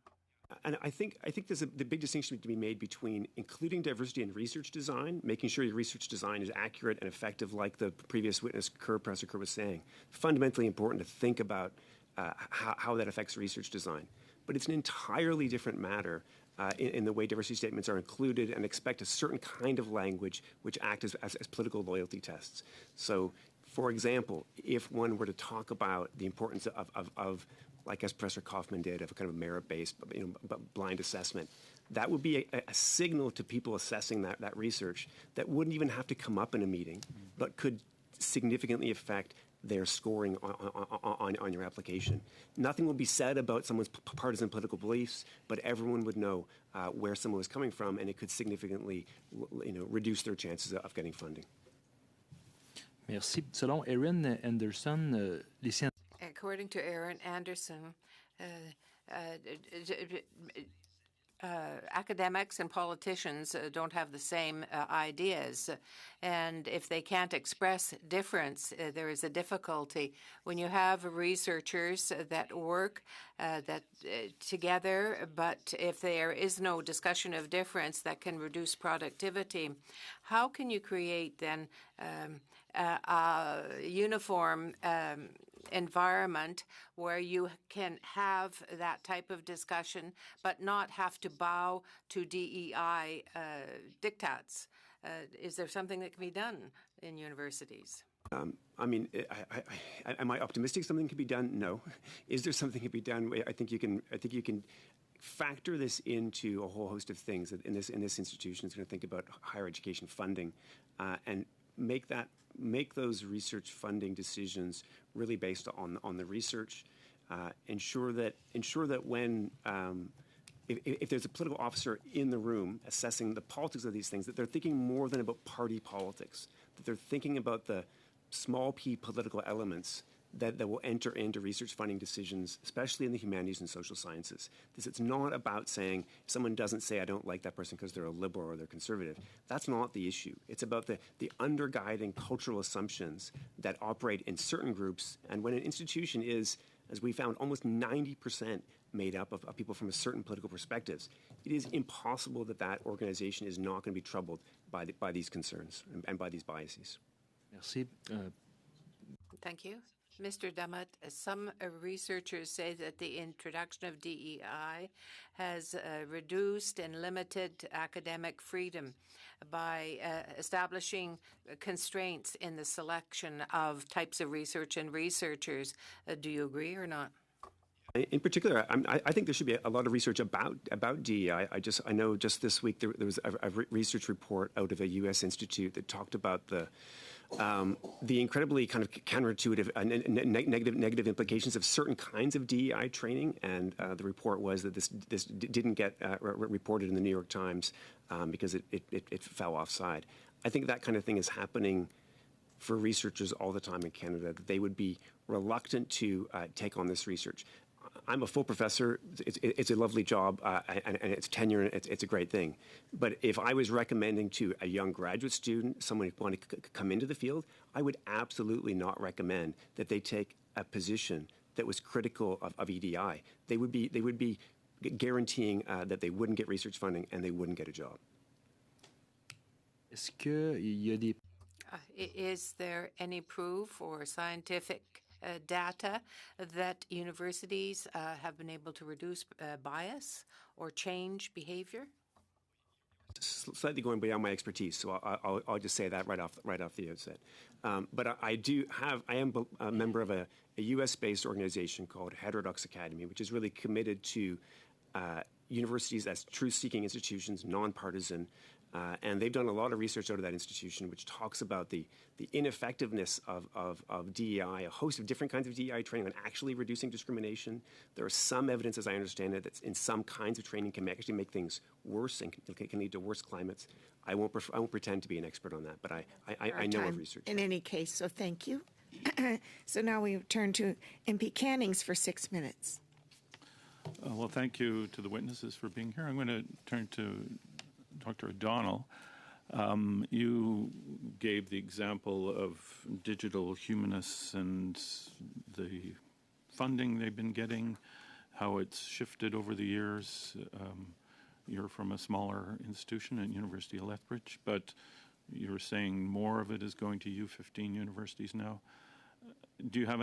And I think there's the big distinction to be made between including diversity in research design, making sure your research design is accurate and effective, like the previous witness, Professor Kerr, was saying. Fundamentally important to think about how that affects research design. But it's an entirely different matter in the way diversity statements are included and expect a certain kind of language which act as political loyalty tests. So, for example, if one were to talk about the importance of like as Professor Kaufman did, of a kind of merit-based, blind assessment, that would be a signal to people assessing that research that wouldn't even have to come up in a meeting, but could significantly affect their scoring on your application. Nothing will be said about someone's partisan political beliefs, but everyone would know where someone was coming from, and it could significantly, reduce their chances of getting funding. Merci. Selon Erin Anderson, les scientifiques. According to Erin Anderson, academics and politicians don't have the same ideas. And if they can't express difference, there is a difficulty. When you have researchers that work together, but if there is no discussion of difference that can reduce productivity, how can you create then a uniform environment where you can have that type of discussion but not have to bow to DEI diktats? Is there something that can be done in universities? Am I optimistic something can be done? No. Is there something that can be done? I think you can factor this into a whole host of things in this institution. It's going to think about higher education funding and make those research funding decisions really based on the research. Ensure that when if there's a political officer in the room assessing the politics of these things, that they're thinking more than about party politics, that they're thinking about the small p political elements that will enter into research funding decisions, especially in the humanities and social sciences. It's not about saying, if someone doesn't say, I don't like that person because they're a liberal or they're conservative. That's not the issue. It's about the underguiding cultural assumptions that operate in certain groups. And when an institution is, as we found, almost 90% made up of people from a certain political perspectives, it is impossible that organization is not going to be troubled by these concerns and by these biases. Merci. Thank you. Mr. Dummett, some researchers say that the introduction of DEI has reduced and limited academic freedom by establishing constraints in the selection of types of research and researchers. Do you agree or not? In particular, I think there should be a lot of research about DEI. I know just this week there was a research report out of a U.S. institute that talked about the incredibly kind of counterintuitive negative implications of certain kinds of DEI training, and the report was that this didn't get reported in the New York Times because it fell offside. I think that kind of thing is happening for researchers all the time in Canada, that they would be reluctant to take on this research. I'm a full professor. It's a lovely job, and it's tenure, and it's a great thing. But if I was recommending to a young graduate student, someone who wanted to come into the field, I would absolutely not recommend that they take a position that was critical of EDI. They would be guaranteeing that they wouldn't get research funding and they wouldn't get a job. Is there any proof or scientific data that universities have been able to reduce bias or change behavior? Slightly going beyond my expertise, so I'll just say that right off the outset. But I am a member of a U.S.-based organization called Heterodox Academy, which is really committed to universities as truth-seeking institutions, nonpartisan. And they've done a lot of research out of that institution, which talks about the ineffectiveness of DEI, a host of different kinds of DEI training on actually reducing discrimination. There is some evidence, as I understand it, that in some kinds of training can actually make things worse and can lead to worse climates. I won't pretend to be an expert on that, but I know of research. In any case, so thank you. So now we turn to MP Cannings for 6 minutes. Well, thank you to the witnesses for being here. I'm going to turn to Dr. O'Donnell. You gave the example of digital humanists and the funding they've been getting, how it's shifted over the years. You're from a smaller institution at University of Lethbridge, but you're saying more of it is going to U15 universities now. Do you have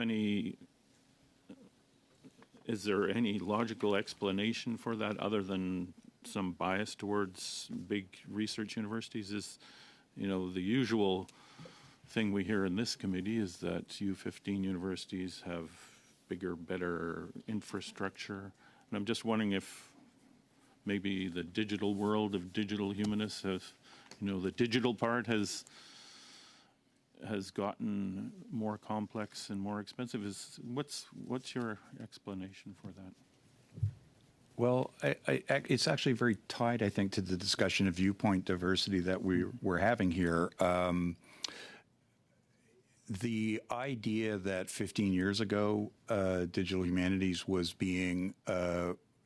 is there any logical explanation for that other than some bias towards big research universities? Is, the usual thing we hear in this committee is that U15 universities have bigger, better infrastructure. And I'm just wondering if maybe the digital world of digital humanists the digital part has gotten more complex and more expensive. What's your explanation for that? Well, it's actually very tied, I think, to the discussion of viewpoint diversity that we're having here. The idea that 15 years ago, digital humanities was being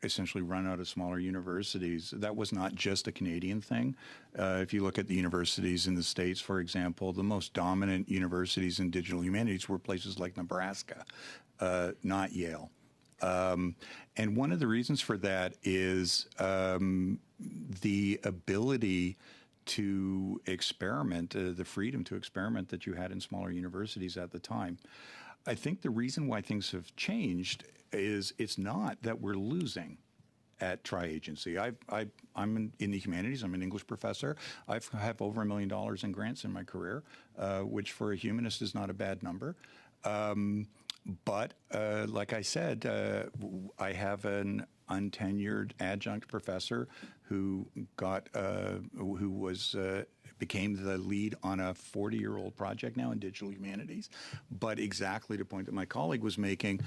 essentially run out of smaller universities, that was not just a Canadian thing. If you look at the universities in the States, for example, the most dominant universities in digital humanities were places like Nebraska, not Yale. And one of the reasons for that is the ability to experiment, the freedom to experiment that you had in smaller universities at the time. I think the reason why things have changed is it's not that we're losing at Tri-Agency. I'm in the humanities. I'm an English professor. I have over $1 million in grants in my career, which for a humanist is not a bad number. But like I said, I have an untenured adjunct professor who became the lead on a 40-year-old project now in digital humanities. But exactly the point that my colleague was making,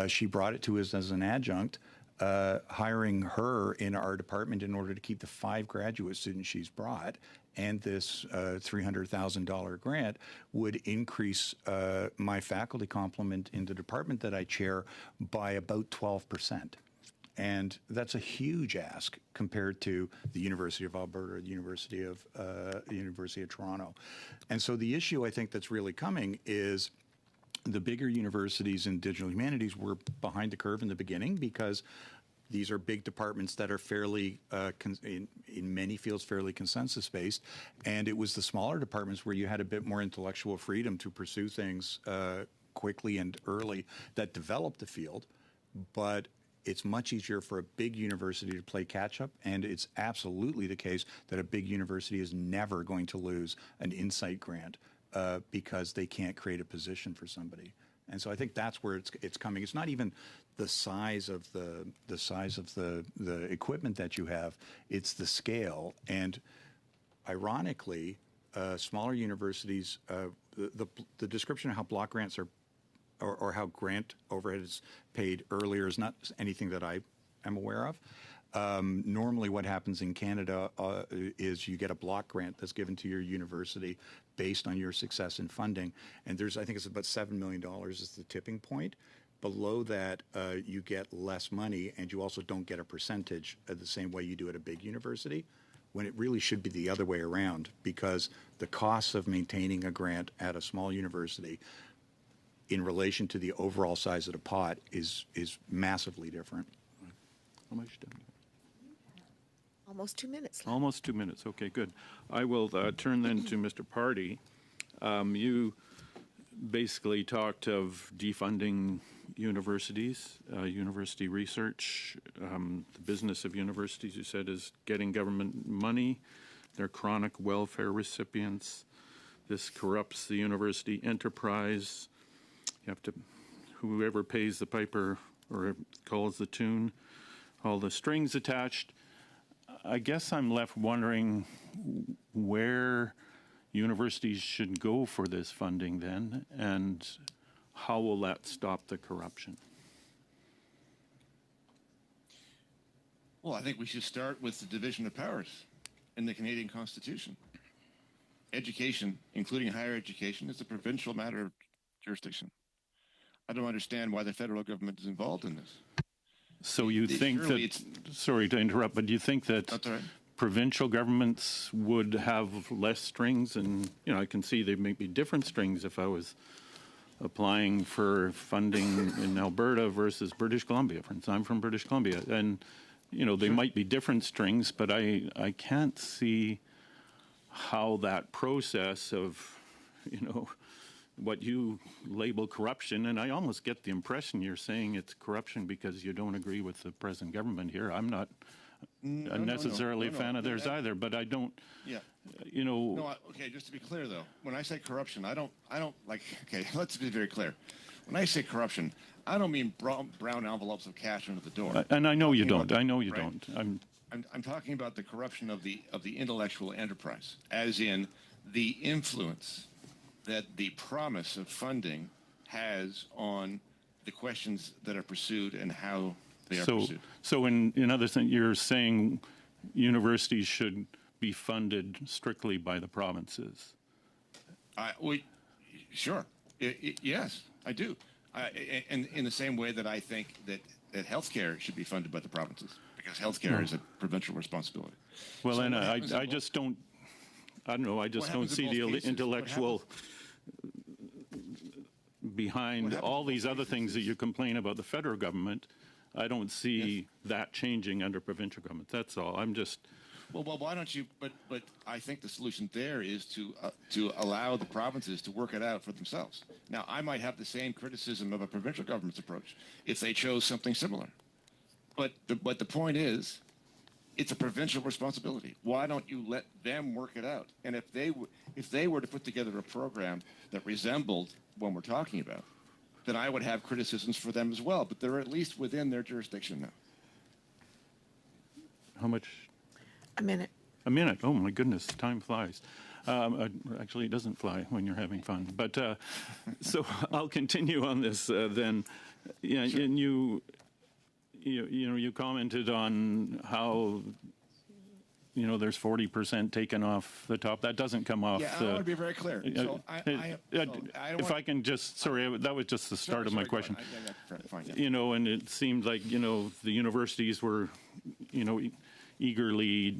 she brought it to us as an adjunct. Hiring her in our department in order to keep the 5 graduate students she's brought and this $300,000 grant would increase my faculty complement in the department that I chair by about 12%. And that's a huge ask compared to the University of Alberta, the University of Toronto. And so the issue I think that's really coming is the bigger universities in digital humanities were behind the curve in the beginning because these are big departments that are fairly, in many fields, fairly consensus-based. And it was the smaller departments where you had a bit more intellectual freedom to pursue things quickly and early that developed the field. But it's much easier for a big university to play catch-up, and it's absolutely the case that a big university is never going to lose an Insight grant because they can't create a position for somebody. And so I think that's where it's coming. It's not even the size of the equipment that you have. It's the scale. And ironically, smaller universities, the description of how block grants are or how grant overhead is paid earlier is not anything that I am aware of. Normally what happens in Canada is you get a block grant that's given to your university based on your success in funding. And I think it's about $7 million is the tipping point. Below that, you get less money, and you also don't get a percentage the same way you do at a big university, when it really should be the other way around, because the costs of maintaining a grant at a small university in relation to the overall size of the pot is massively different. How much time? Almost 2 minutes left. Almost 2 minutes. Okay, good. I will turn then to Mr. Party. You basically talked of defunding universities, university research. The business of universities, you said, is getting government money. They're chronic welfare recipients. This corrupts the university enterprise. You have to, whoever pays the piper or calls the tune, all the strings attached. I guess I'm left wondering where universities should go for this funding then, and how will that stop the corruption? Well, I think we should start with the division of powers in the Canadian Constitution. Education, including higher education, is a provincial matter of jurisdiction. I don't understand why the federal government is involved in this. So you think that, sorry to interrupt, but do you think that provincial governments would have less strings? And, you know, I can see there may be different strings if I was applying for funding in Alberta versus British Columbia. For instance, I'm from British Columbia. And, you know, they might be different strings, but I can't see how that process of, you know, what you label corruption, and I almost get the impression you're saying it's corruption because you don't agree with the present government here. I'm not necessarily a fan of theirs either, but I don't, you know. No, okay, just to be clear though, when I say corruption, I don't like, okay, let's be very clear. When I say corruption, I don't mean brown envelopes of cash under the door. And I know you don't. I know you don't. I'm talking about the corruption of the intellectual enterprise, as in the influence that the promise of funding has on the questions that are pursued and how they are pursued. So in other things, you're saying universities should be funded strictly by the provinces? Sure. Yes, I do. And in the same way that I think that healthcare should be funded by the provinces, because healthcare is a provincial responsibility. Well, so and I just don't, I don't know, I just don't see the intellectual behind all these other things that you complain about the federal government. I don't see that changing under provincial government. That's all. I'm just. Well, why don't you? But I think the solution there is to allow the provinces to work it out for themselves. Now, I might have the same criticism of a provincial government's approach if they chose something similar. But the point is, it's a provincial responsibility. Why don't you let them work it out? And if they were to put together a program that resembled what we're talking about, then I would have criticisms for them as well. But they're at least within their jurisdiction now. How much? A minute. A minute. Oh my goodness, time flies. Actually, it doesn't fly when you're having fun. But so I'll continue on this then. Yeah, sure. And you commented on how, you know, there's 40% taken off the top. That doesn't come off. Yeah, I want to be very clear. So if I can just, sorry, that was just the start of my question. Fine, yeah. You know, and it seemed like, you know, the universities were, you know, eagerly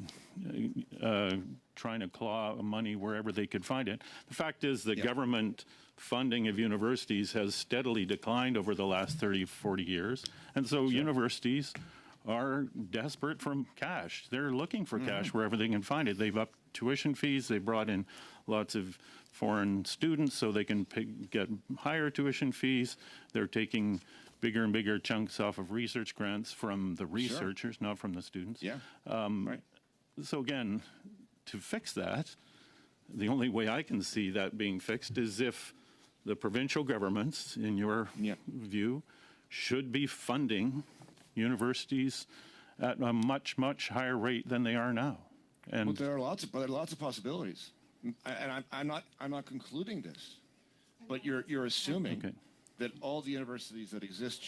trying to claw money wherever they could find it. The fact is the government funding of universities has steadily declined over the last 30, 40 years. And so universities are desperate for cash. They're looking for cash wherever they can find it. They've upped tuition fees. They brought in lots of foreign students so they can get higher tuition fees. They're taking bigger and bigger chunks off of research grants from the researchers, not from the students. Yeah, right. So again, to fix that, the only way I can see that being fixed is if the provincial governments, in your view, should be funding universities at a much, much higher rate than they are now. And Well, there are lots of possibilities, and I'm not concluding this, but you're assuming that all the universities that exist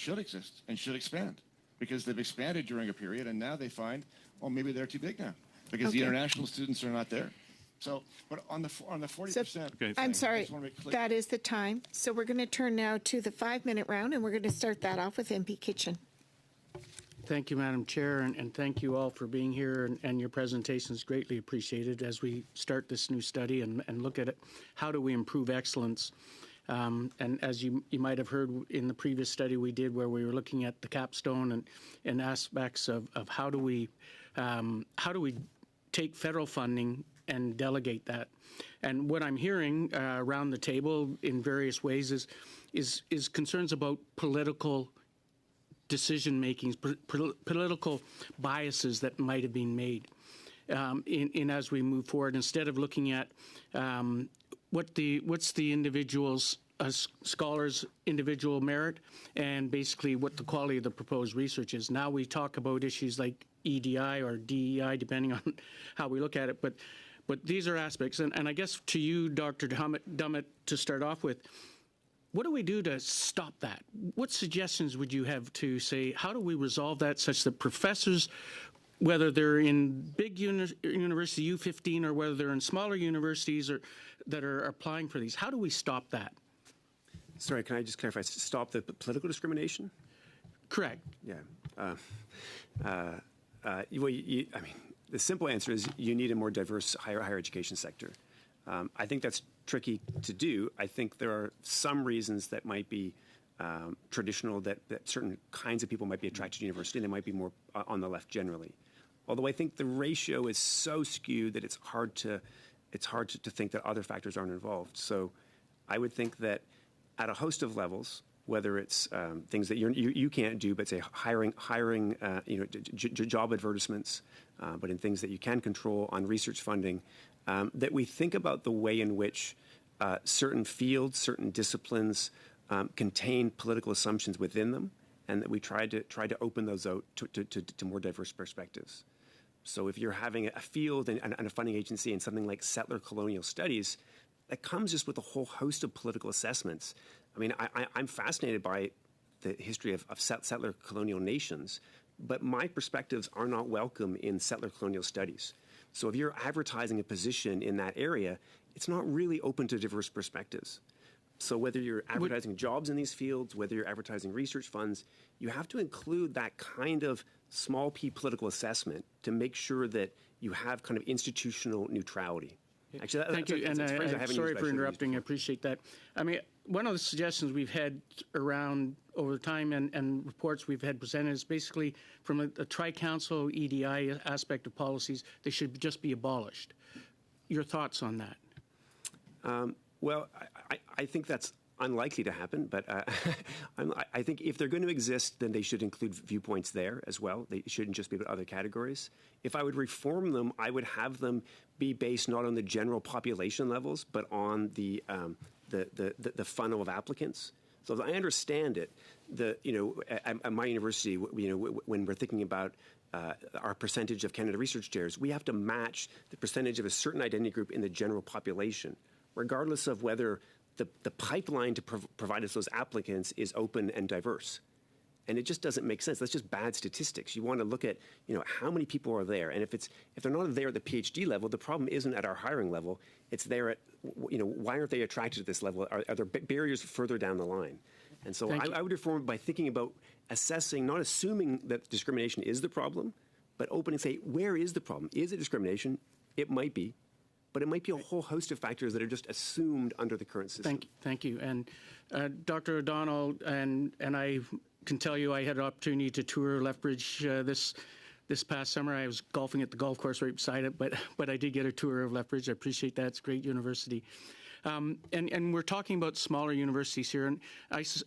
and should expand, because they've expanded during a period, and now they find, well, maybe they're too big now because the international students are not there. So, but on the 40%, I'm sorry, I just wanna make clear- that is the time. So we're going to turn now to the 5-minute round, and we're going to start that off with MP Kitchen. Thank you, Madam Chair, and thank you all for being here, and your presentation is greatly appreciated as we start this new study and look at it. How do we improve excellence? And as you might have heard in the previous study we did, where we were looking at the capstone and aspects of how do we take federal funding and delegate that. And what I'm hearing around the table in various ways is concerns about political decision makings, political biases that might have been made in as we move forward, instead of looking at what's the individual's scholar's individual merit and basically what the quality of the proposed research is. Now we talk about issues like EDI or DEI, depending on how we look at it. But these are aspects, and I guess to you, Dr. Dummett, to start off with, what do we do to stop that? What suggestions would you have to say, how do we resolve that such that professors, whether they're in big university U15 or whether they're in smaller universities or that are applying for these, how do we stop that? Sorry, can I just clarify? Stop the political discrimination? Correct. Yeah. I mean, the simple answer is you need a more diverse higher education sector. I think that's tricky to do. I think there are some reasons that might be traditional, that certain kinds of people might be attracted to university, and they might be more on the left generally. Although I think the ratio is so skewed that it's hard to think that other factors aren't involved. So I would think that at a host of levels, whether it's things that you can't do, but say hiring job advertisements, but in things that you can control on research funding, that we think about the way in which certain fields, certain disciplines contain political assumptions within them, and that we try to open those out to more diverse perspectives. So if you're having a field and a funding agency in something like settler colonial studies, that comes just with a whole host of political assessments. I mean, I'm fascinated by the history of settler colonial nations, but my perspectives are not welcome in settler colonial studies. So if you're advertising a position in that area, it's not really open to diverse perspectives. So whether you're advertising jobs in these fields, whether you're advertising research funds, you have to include that kind of small p political assessment to make sure that you have kind of institutional neutrality. Actually, thank you, and I'm sorry for interrupting. I appreciate that. I mean, one of the suggestions we've had around over time and reports we've had presented is basically from a tri-council EDI aspect of policies, they should just be abolished. Your thoughts on that? Well, I think that's unlikely to happen, but I think if they're going to exist, then they should include viewpoints there as well. They shouldn't just be about other categories. If I would reform them, I would have them be based not on the general population levels, but on the funnel of applicants. So as I understand it, at my university, when we're thinking about our percentage of Canada Research Chairs, we have to match the percentage of a certain identity group in the general population, regardless of whether the pipeline to provide us those applicants is open and diverse. And it just doesn't make sense. That's just bad statistics. You want to look at, how many people are there. And if they're not there at the PhD level, the problem isn't at our hiring level. It's there at, why aren't they attracted to this level? Are there barriers further down the line? And so I would reform it by thinking about assessing, not assuming that discrimination is the problem, but open and say, where is the problem? Is it discrimination? It might be. But it might be a whole host of factors that are just assumed under the current system. Thank you. And Dr. O'Donnell, and I can tell you I had an opportunity to tour Lethbridge this past summer. I was golfing at the golf course right beside it, but I did get a tour of Lethbridge. I appreciate that. It's a great university. And we're talking about smaller universities here,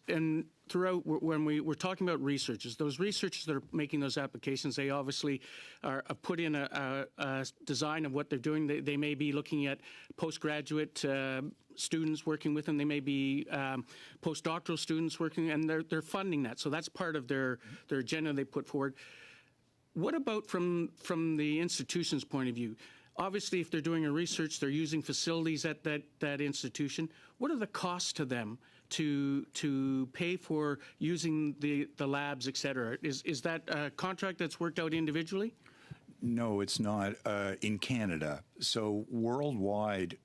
and throughout when we're talking about researchers, those researchers that are making those applications, they obviously are put in a design of what they're doing. They may be looking at postgraduate students working with them. They may be postdoctoral students working, and they're funding that. So that's part of their agenda they put forward. What about from the institution's point of view? Obviously, if they're doing a research, they're using facilities at that institution. What are the costs to them to pay for using the labs, et cetera? Is that a contract that's worked out individually? No, it's not in Canada. So worldwide,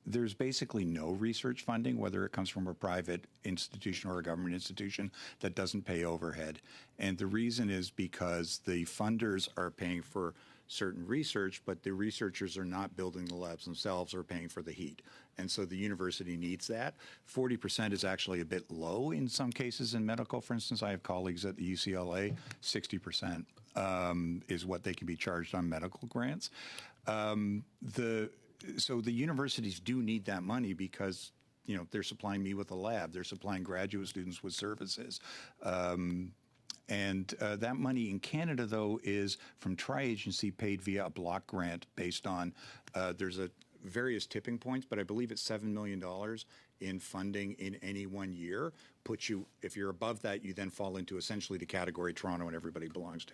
there's basically no research funding, whether it comes from a private institution or a government institution, that doesn't pay overhead. And the reason is because the funders are paying for certain research, but the researchers are not building the labs themselves or paying for the heat. And so the university needs that. 40% is actually a bit low in some cases in medical. For instance, I have colleagues at the UCLA, 60% is what they can be charged on medical grants. So the universities do need that money because, you know, they're supplying me with a lab, they're supplying graduate students with services. And that money in Canada, though, is from tri-agency paid via a block grant based on, there's various tipping points, but I believe it's $7 million in funding in any 1 year. Puts you, if you're above that, you then fall into essentially the category Toronto and everybody belongs to.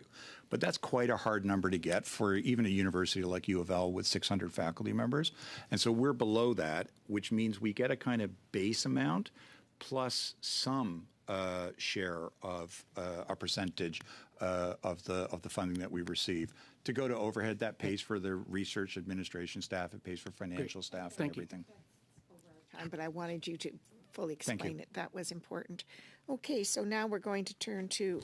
But that's quite a hard number to get for even a university like U of L with 600 faculty members. And so we're below that, which means we get a kind of base amount plus some share of a percentage of the funding that we receive. To go to overhead, that pays for the research administration staff, it pays for financial staff and everything. But I wanted you to fully explain it. That was important. Okay, so now we're going to turn to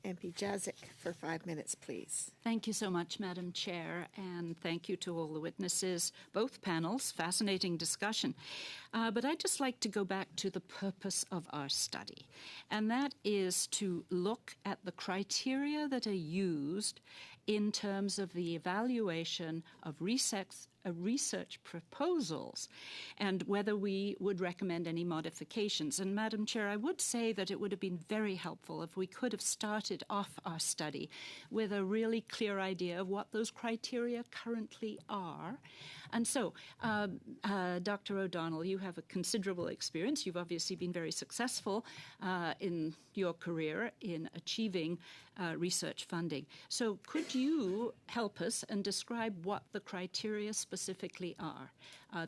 MP Jazik for 5 minutes, please. Thank you so much, Madam Chair, and thank you to all the witnesses, both panels. Fascinating discussion. But I'd just like to go back to the purpose of our study, and that is to look at the criteria that are used in terms of the evaluation of research proposals and whether we would recommend any modifications. And Madam Chair, I would say that it would have been very helpful if we could have started off our study with a really clear idea of what those criteria currently are. And so, Dr. O'Donnell, you have a considerable experience. You've obviously been very successful in your career in achieving research funding. So could you help us and describe what the criteria specifically are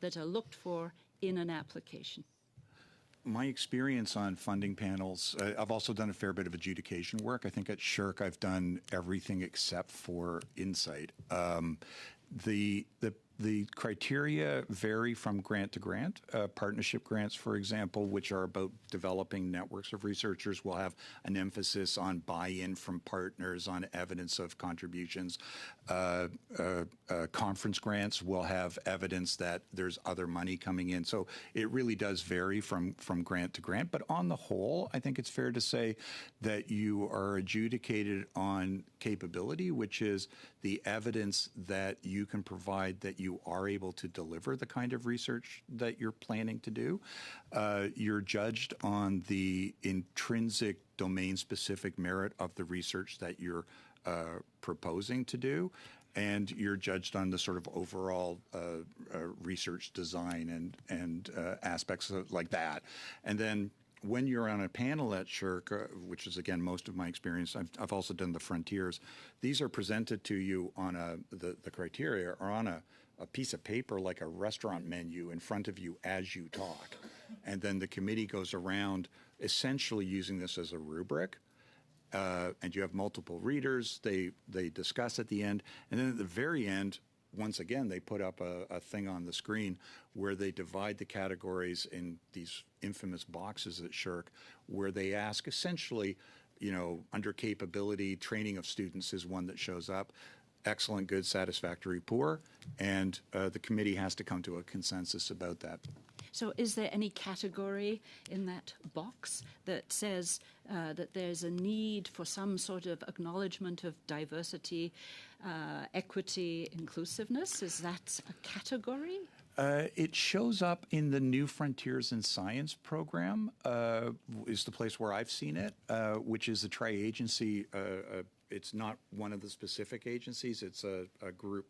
that are looked for in an application? My experience on funding panels, I've also done a fair bit of adjudication work. I think at SSHRC I've done everything except for Insight. The criteria vary from grant to grant. Partnership grants, for example, which are about developing networks of researchers, will have an emphasis on buy-in from partners, on evidence of contributions. Conference grants will have evidence that there's other money coming in. So it really does vary from grant to grant. But on the whole, I think it's fair to say that you are adjudicated on capability, which is the evidence that you can provide that you are able to deliver the kind of research that you're planning to do. You're judged on the intrinsic domain-specific merit of the research that you're proposing to do, and you're judged on the sort of overall research design and aspects like that. And then when you're on a panel at SSHRC, which is, again, most of my experience, I've also done the Frontiers, these are presented to you on the criteria are on a piece of paper like a restaurant menu in front of you as you talk. And then the committee goes around essentially using this as a rubric. And you have multiple readers. They discuss at the end. And then at the very end, once again, they put up a thing on the screen where they divide the categories in these infamous boxes at SSHRC, where they ask essentially, you know, under capability, training of students is one that shows up. Excellent, good, satisfactory, poor. And the committee has to come to a consensus about that. So is there any category in that box that says that there's a need for some sort of acknowledgement of diversity, equity, inclusiveness? Is that a category? It shows up in the New Frontiers in Science program, is the place where I've seen it, which is a tri-agency. It's not one of the specific agencies. It's a group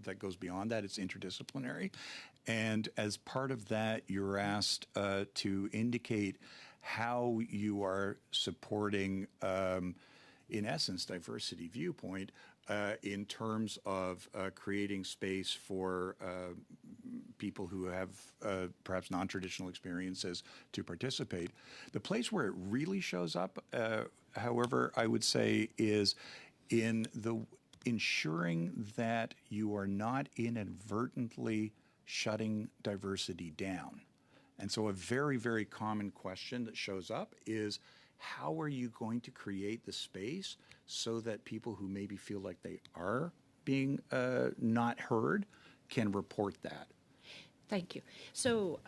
that goes beyond that. It's interdisciplinary. And as part of that, you're asked to indicate how you are supporting, in essence, diversity viewpoint in terms of creating space for people who have perhaps non-traditional experiences to participate. The place where it really shows up, however, I would say is in the ensuring that you are not inadvertently shutting diversity down. And so a very, very common question that shows up is, how are you going to create the space so that people who maybe feel like they are being not heard can report that? Thank you. So,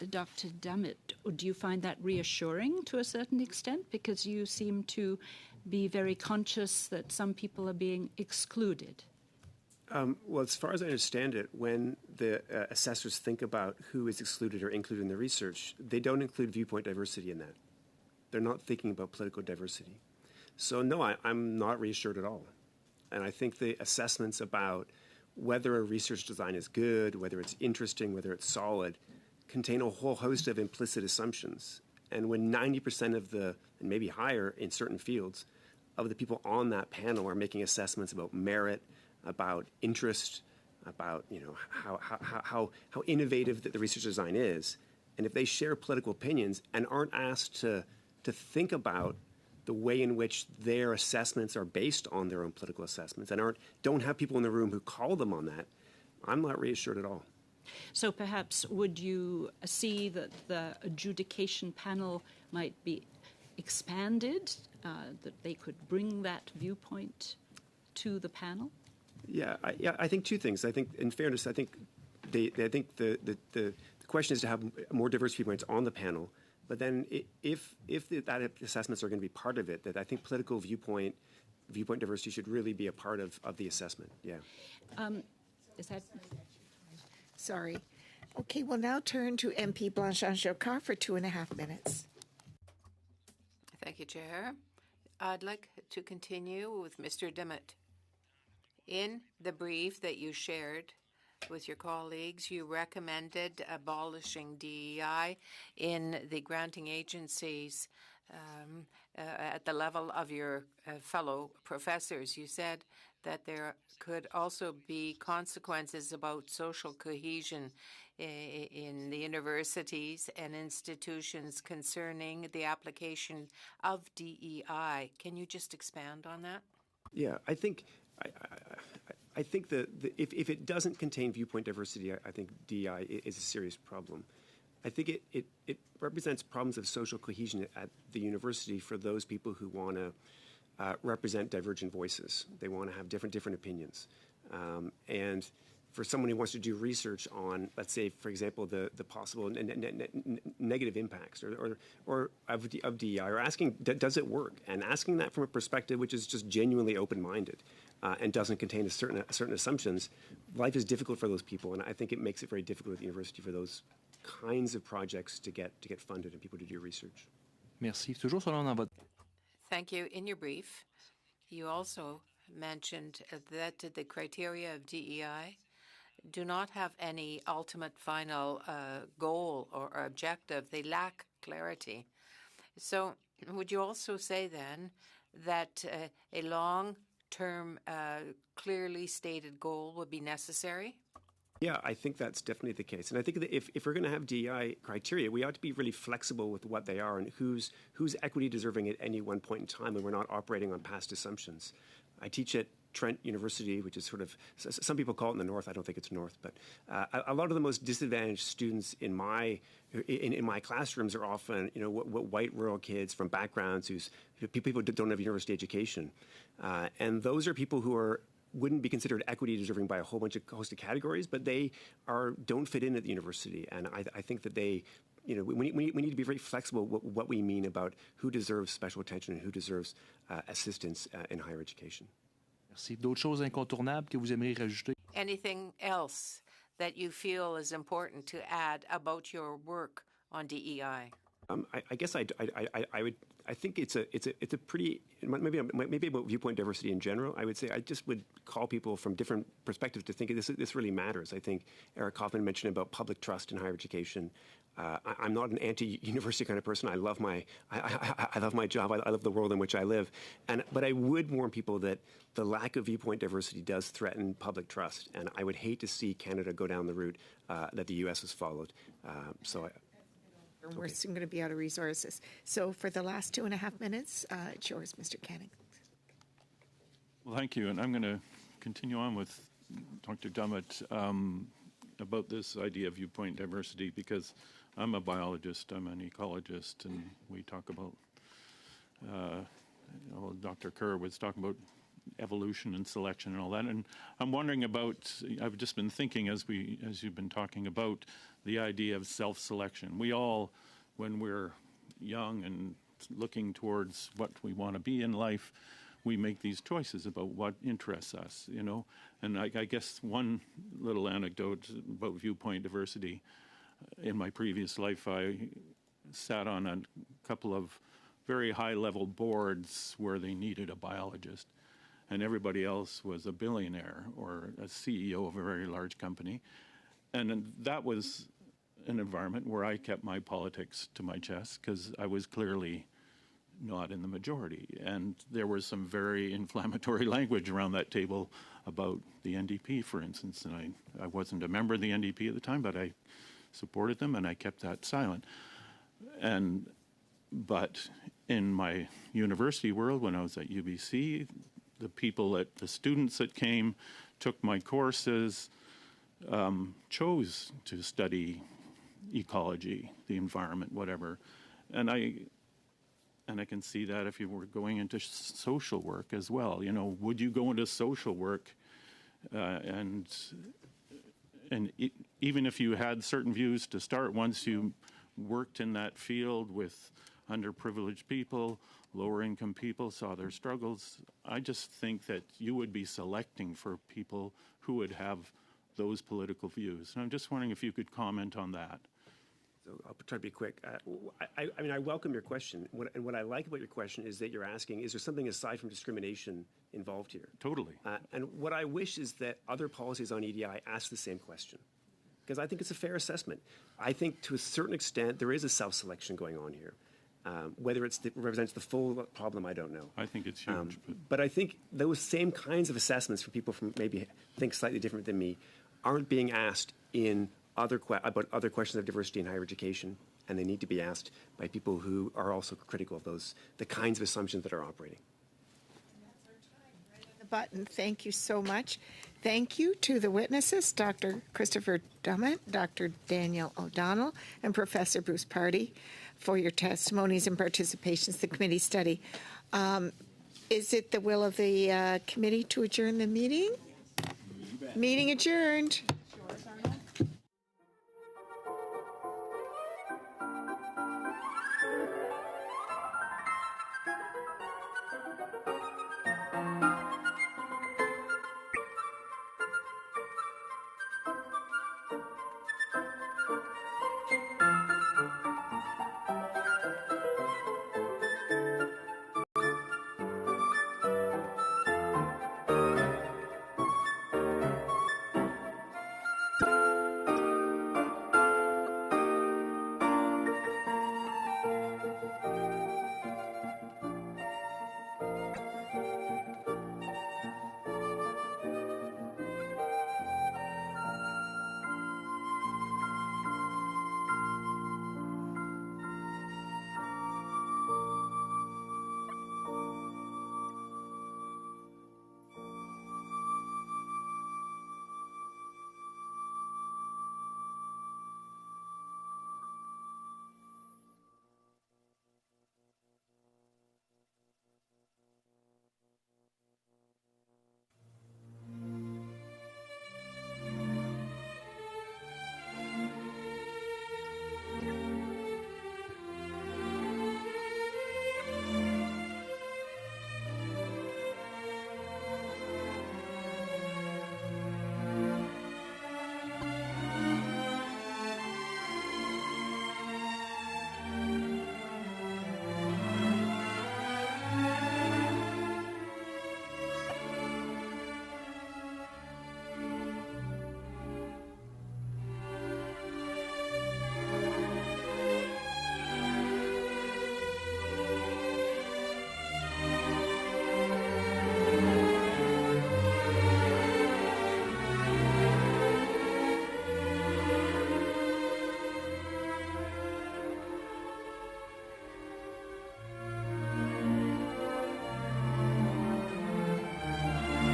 Dr. Dummett, do you find that reassuring to a certain extent? Because you seem to be very conscious that some people are being excluded. Well, as far as I understand it, when the assessors think about who is excluded or included in the research, they don't include viewpoint diversity in that. They're not thinking about political diversity. So no, I'm not reassured at all. And I think the assessments about whether a research design is good, whether it's interesting, whether it's solid, contain a whole host of implicit assumptions. And when 90% of the, and maybe higher in certain fields, of the people on that panel are making assessments about merit, about interest, about how innovative the research design is, and if they share political opinions and aren't asked to think about the way in which their assessments are based on their own political assessments and don't have people in the room who call them on that, I'm not reassured at all. So perhaps would you see that the adjudication panel might be expanded, that they could bring that viewpoint to the panel? Yeah, I think two things. I think, in fairness, I think the question is to have more diverse viewpoints on the panel. But then, if that assessments are going to be part of it, that I think political viewpoint diversity should really be a part of the assessment. Yeah. Is that? Sorry. Okay, we'll now turn to MP Blanchard-Jocard for 2.5 minutes. Thank you, Chair. I'd like to continue with Mr. Dummett. In the brief that you shared with your colleagues, you recommended abolishing DEI in the granting agencies at the level of your fellow professors. You said that there could also be consequences about social cohesion in the universities and institutions concerning the application of DEI. Can you just expand on that? Yeah, I think that if it doesn't contain viewpoint diversity, I think DEI is a serious problem. I think it represents problems of social cohesion at the university for those people who want to represent divergent voices. They want to have different opinions. And for someone who wants to do research on, let's say, for example, the possible negative impacts or of DEI, or asking, does it work? And asking that from a perspective which is just genuinely open-minded and doesn't contain certain assumptions, life is difficult for those people. And I think it makes it very difficult at the university for those kinds of projects to get funded and people to do research. Merci. Toujours selon dans votre... Thank you. In your brief, you also mentioned that the criteria of DEI do not have any ultimate final goal or objective. They lack clarity. So would you also say then that a long-term, clearly stated goal would be necessary? Yeah, I think that's definitely the case. And I think that if we're going to have DEI criteria, we ought to be really flexible with what they are and who's equity deserving at any one point in time, and we're not operating on past assumptions. I teach at Trent University, which is sort of, some people call it in the north. I don't think it's north, but a lot of the most disadvantaged students in my classrooms are often, white rural kids from backgrounds people who don't have university education, and those are people who wouldn't be considered equity deserving by a whole host of categories, but they don't fit in at the university, and I think that they. We need to be very flexible what we mean about who deserves special attention and who deserves assistance in higher education. Merci. D'autres choses incontournables que vous aimeriez rajouter? anything else that you feel is important to add about your work on DEI? I guess I think it's a pretty maybe about viewpoint diversity in general. I would say I just would call people from different perspectives to think this really matters. I think Eric Kaufman mentioned about public trust in higher education. I'm not an anti-university kind of person. I love my job. I love the world in which I live. But I would warn people that the lack of viewpoint diversity does threaten public trust, and I would hate to see Canada go down the route that the U.S. has followed. We're soon going to be out of resources. So for the last 2.5 minutes, it's yours, Mr. Canning. Well, thank you. And I'm going to continue on with Dr. Dummett about this idea of viewpoint diversity, because I'm a biologist, I'm an ecologist, and we talk about, Dr. Kerr was talking about evolution and selection and all that. And I'm wondering about, I've just been thinking as you've been talking about the idea of self-selection. We all, when we're young and looking towards what we want to be in life, we make these choices about what interests us, you know. And I guess one little anecdote about viewpoint diversity, in my previous life, I sat on a couple of very high-level boards where they needed a biologist, and everybody else was a billionaire or a CEO of a very large company. And that was an environment where I kept my politics to my chest, because I was clearly not in the majority. And there was some very inflammatory language around that table about the NDP, for instance. And I wasn't a member of the NDP at the time, but I supported them, and I kept that silent. But in my university world, when I was at UBC, the students that came, took my courses, chose to study ecology, the environment, whatever. And I can see that if you were going into social work as well. You know, would you go into social work even if you had certain views to start, once you worked in that field with underprivileged people, lower income people, saw their struggles, I just think that you would be selecting for people who would have those political views. And I'm just wondering if you could comment on that. So I'll try to be quick. I mean, I welcome your question. What I like about your question is that you're asking, is there something aside from discrimination involved here? Totally. And what I wish is that other policies on EDI ask the same question, because I think it's a fair assessment. I think to a certain extent there is a self-selection going on here. Whether it represents the full problem, I don't know. I think it's huge. But I think those same kinds of assessments for people from maybe think slightly different than me aren't being asked in about other questions of diversity in higher education, and they need to be asked by people who are also critical of the kinds of assumptions that are operating. The button. Thank you so much. Thank you to the witnesses, Dr. Christopher Dummett, Dr. Daniel O'Donnell, and Professor Bruce Pardy, for your testimonies and participations in the committee study. Is it the will of the committee to adjourn the meeting? Meeting adjourned.